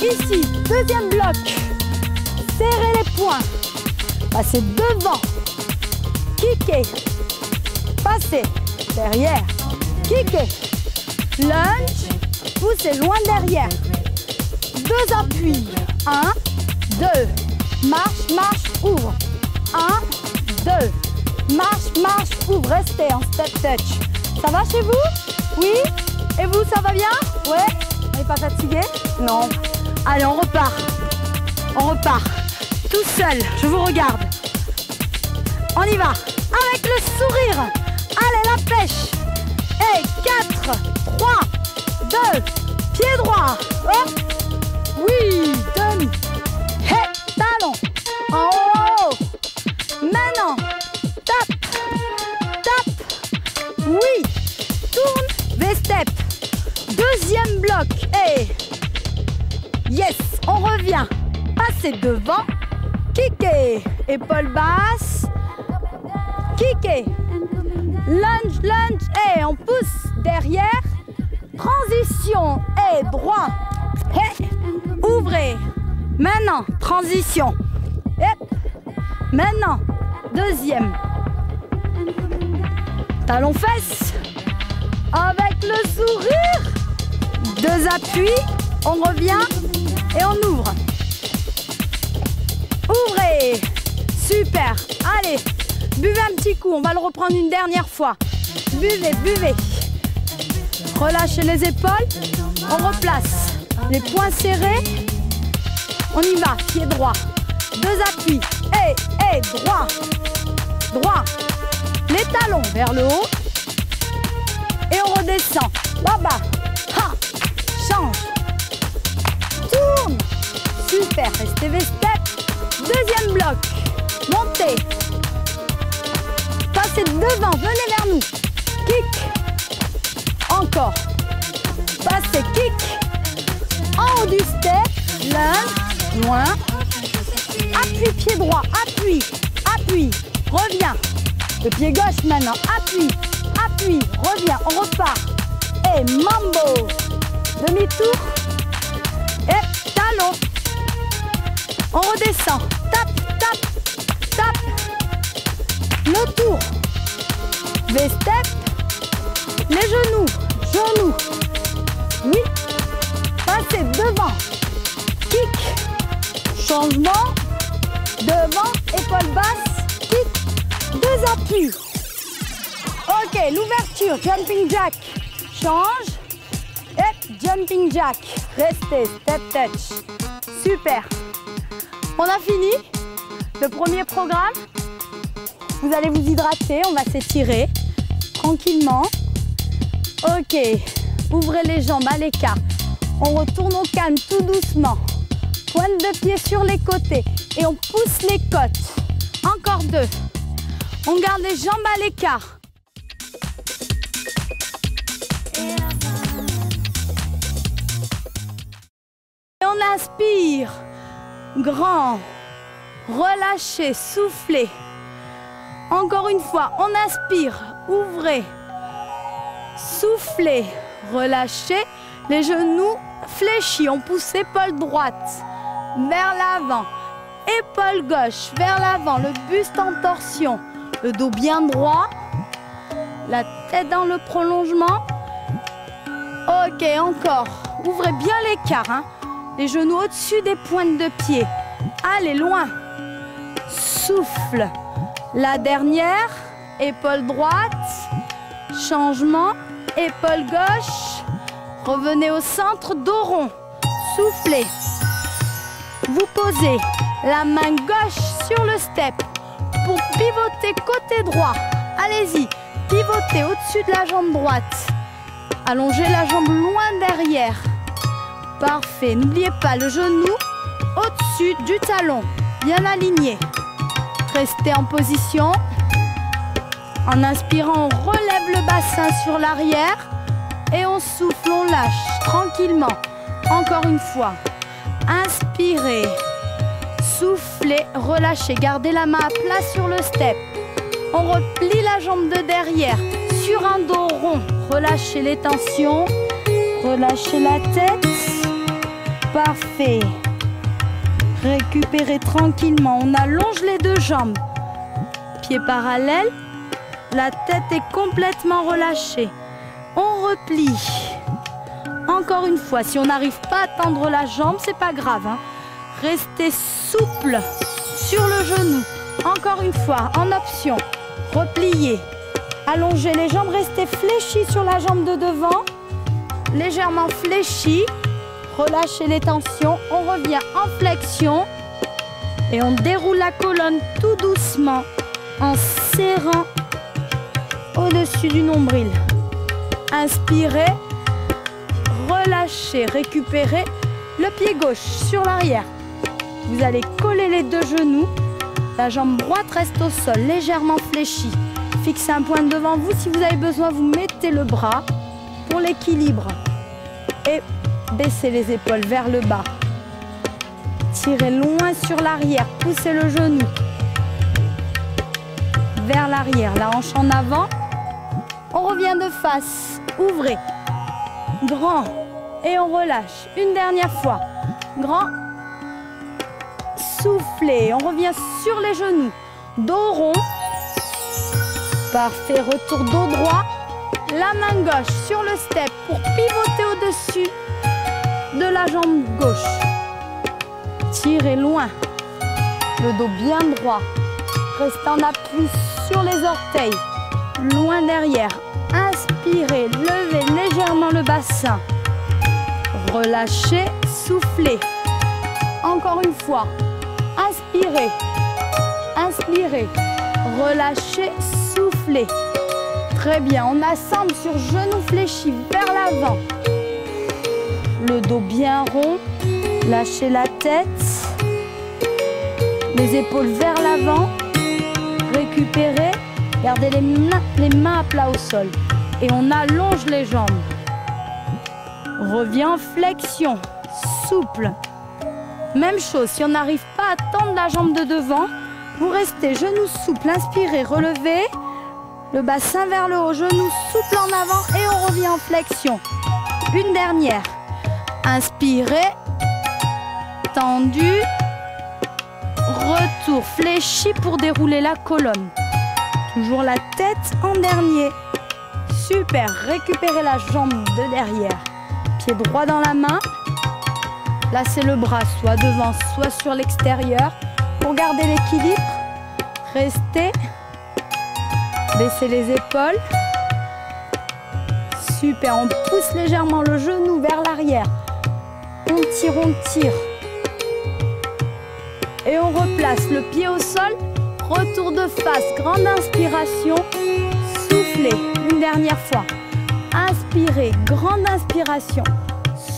Ici, deuxième bloc. Serrez les poings. Passez devant. Kickez. Passez. Derrière. Kickez. Lunge. Poussez loin derrière. 2 appuis. 1, 2. Marche, marche, ouvre. 1, 2. Marche, marche, ouvre. Restez en step touch. Ça va chez vous? Oui? Et vous, ça va bien? Ouais? Vous n'êtes pas fatigué? Non. Allez, on repart. On repart. Tout seul, je vous regarde. On y va. Avec le sourire. Allez, la pêche. Et 4, 3, 2, pied droit. Hop. Oui, demi. Et talon. En haut. Maintenant, tape. Tape. Oui. Tourne. V-step. Deuxième bloc. Et yes, on revient. Passez devant. Kickez. Épaule basse. Kickez. Lunge, lunge. Et on pousse derrière. Transition. Et droit. Et ouvrez. Maintenant, transition. Et maintenant, deuxième. Talon fesses. Avec le sourire. 2 appuis. On revient et on ouvre. Ouvrez. Super. Allez, buvez un petit coup. On va le reprendre une dernière fois. Buvez, buvez. Relâchez les épaules. On replace les poings serrés. On y va. Pied droit. Deux appuis. Et droit. Droit. Les talons vers le haut. Et on redescend. Baba. Ha. Change. Tourne. Super. Restez V-step. Deuxième bloc. Montez. Passez devant. Venez vers nous. Kick. Encore. Passez. Kick. En haut du step. Lunge. Loin. Appuie pied droit. Appuie. Appuie. Reviens. Le pied gauche maintenant. Appuie. Appuie. Reviens. On repart. Et mambo. Demi-tour. Et talon. On redescend. Tape, tape, tape. Le tour. V-step. Les genoux. Genoux. Oui. Passez devant. Kick. Changement. Devant. Épaule basse. Kick. Deux appuis. Ok. L'ouverture. Jumping jack. Change. Et jumping jack. Restez. Step touch. Super. On a fini le premier programme. Vous allez vous hydrater, on va s'étirer tranquillement. Ok, ouvrez les jambes à l'écart. On retourne au calme tout doucement. Pointe de pied sur les côtés et on pousse les côtes. Encore deux. On garde les jambes à l'écart. Et on inspire. Grand, relâchez, soufflez. Encore une fois, on inspire, ouvrez, soufflez, relâchez. Les genoux fléchis, on pousse épaule droite vers l'avant, épaule gauche vers l'avant, le buste en torsion, le dos bien droit, la tête dans le prolongement. Ok, encore, ouvrez bien l'écart, hein. Les genoux au-dessus des pointes de pied. Allez, loin. Souffle. La dernière. Épaule droite. Changement. Épaule gauche. Revenez au centre, dos rond. Soufflez. Vous posez la main gauche sur le step pour pivoter côté droit. Allez-y. Pivotez au-dessus de la jambe droite. Allongez la jambe loin derrière. Parfait. N'oubliez pas le genou au-dessus du talon. Bien aligné. Restez en position. En inspirant, on relève le bassin sur l'arrière. Et on souffle, on lâche tranquillement. Encore une fois. Inspirez. Soufflez, relâchez. Gardez la main à plat sur le step. On replie la jambe de derrière sur un dos rond. Relâchez les tensions. Relâchez la tête. Parfait. Récupérez tranquillement. On allonge les deux jambes. Pieds parallèles. La tête est complètement relâchée. On replie. Encore une fois, si on n'arrive pas à tendre la jambe, c'est pas grave, hein. Restez souple sur le genou. Encore une fois, en option. Repliez. Allongez les jambes. Restez fléchis sur la jambe de devant. Légèrement fléchis. Relâchez les tensions, on revient en flexion et on déroule la colonne tout doucement en serrant au-dessus du nombril. Inspirez, relâchez, récupérez le pied gauche sur l'arrière. Vous allez coller les deux genoux, la jambe droite reste au sol, légèrement fléchie. Fixez un point devant vous, si vous avez besoin, vous mettez le bras pour l'équilibre. Et baissez les épaules vers le bas. Tirez loin sur l'arrière. Poussez le genou vers l'arrière. La hanche en avant. On revient de face. Ouvrez. Grand. Et on relâche. Une dernière fois. Grand. Soufflez. On revient sur les genoux. Dos rond. Parfait. Retour dos droit. La main gauche sur le step pour pivoter au-dessus de la jambe gauche. Tirez loin. Le dos bien droit. Restez en appui sur les orteils. Loin derrière. Inspirez, levez légèrement le bassin. Relâchez, soufflez. Encore une fois. Inspirez. Inspirez. Relâchez, soufflez. Très bien. On assemble sur genoux fléchis vers l'avant. Le dos bien rond. Lâchez la tête. Les épaules vers l'avant. Récupérez. Gardez les mains à plat au sol. Et on allonge les jambes. Reviens en flexion. Souple. Même chose, si on n'arrive pas à tendre la jambe de devant, vous restez genoux souples. Inspirez, relevez. Le bassin vers le haut. Genoux souples en avant et on revient en flexion. Une dernière. Inspirez. Tendu. Retour fléchi pour dérouler la colonne. Toujours la tête en dernier. Super. Récupérez la jambe de derrière. Pied droit dans la main. Placez le bras soit devant, soit sur l'extérieur. Pour garder l'équilibre, restez. Baissez les épaules. Super. On pousse légèrement le genou vers l'arrière. On tire, on tire. Et on replace le pied au sol. Retour de face, grande inspiration. Soufflez une dernière fois. Inspirez, grande inspiration.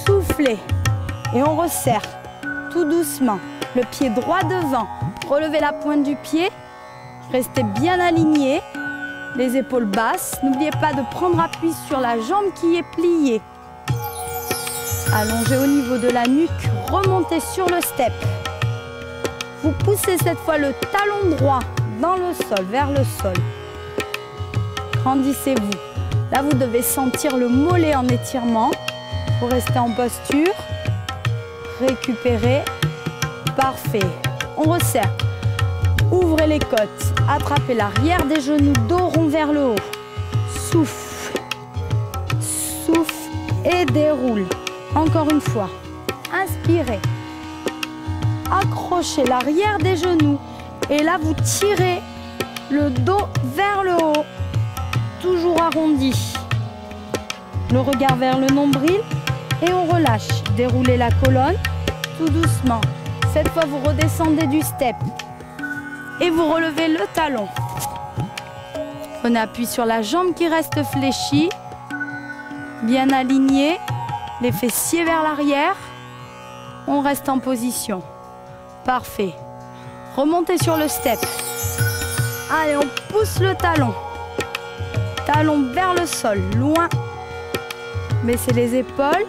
Soufflez. Et on resserre tout doucement. Le pied droit devant. Relevez la pointe du pied. Restez bien aligné. Les épaules basses. N'oubliez pas de prendre appui sur la jambe qui est pliée. Allongez au niveau de la nuque. Remontez sur le step. Vous poussez cette fois le talon droit dans le sol, vers le sol. Grandissez-vous. Là, vous devez sentir le mollet en étirement. Vous restez en posture. Récupérez. Parfait. On resserre. Ouvrez les côtes. Attrapez l'arrière des genoux, dos rond vers le haut. Souffle. Souffle et déroule. Encore une fois. Inspirez. Accrochez l'arrière des genoux. Et là, vous tirez le dos vers le haut. Toujours arrondi. Le regard vers le nombril. Et on relâche. Déroulez la colonne. Tout doucement. Cette fois, vous redescendez du step. Et vous relevez le talon. Prenez appui sur la jambe qui reste fléchie. Bien alignée. Les fessiers vers l'arrière. On reste en position. Parfait. Remontez sur le step. Allez, on pousse le talon. Talon vers le sol, loin. Baissez les épaules.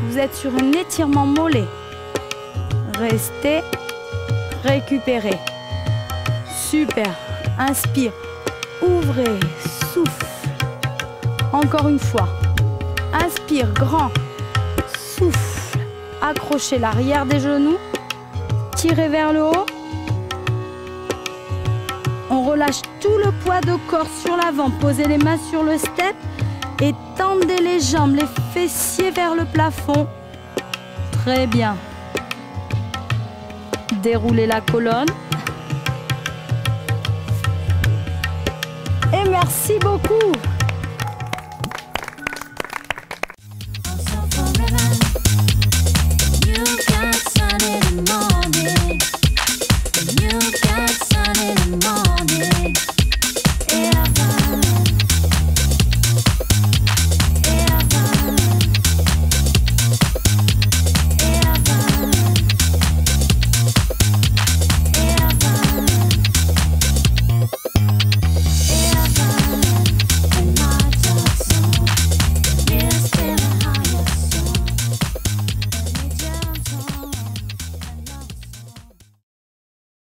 Vous êtes sur un étirement mollet. Restez. Récupérez. Super. Inspire. Ouvrez. Souffle. Encore une fois. Inspire, grand. Souffle. Accrochez l'arrière des genoux. Tirez vers le haut. On relâche tout le poids de corps sur l'avant. Posez les mains sur le step et tendez les jambes, les fessiers vers le plafond. Très bien. Déroulez la colonne. Et merci beaucoup.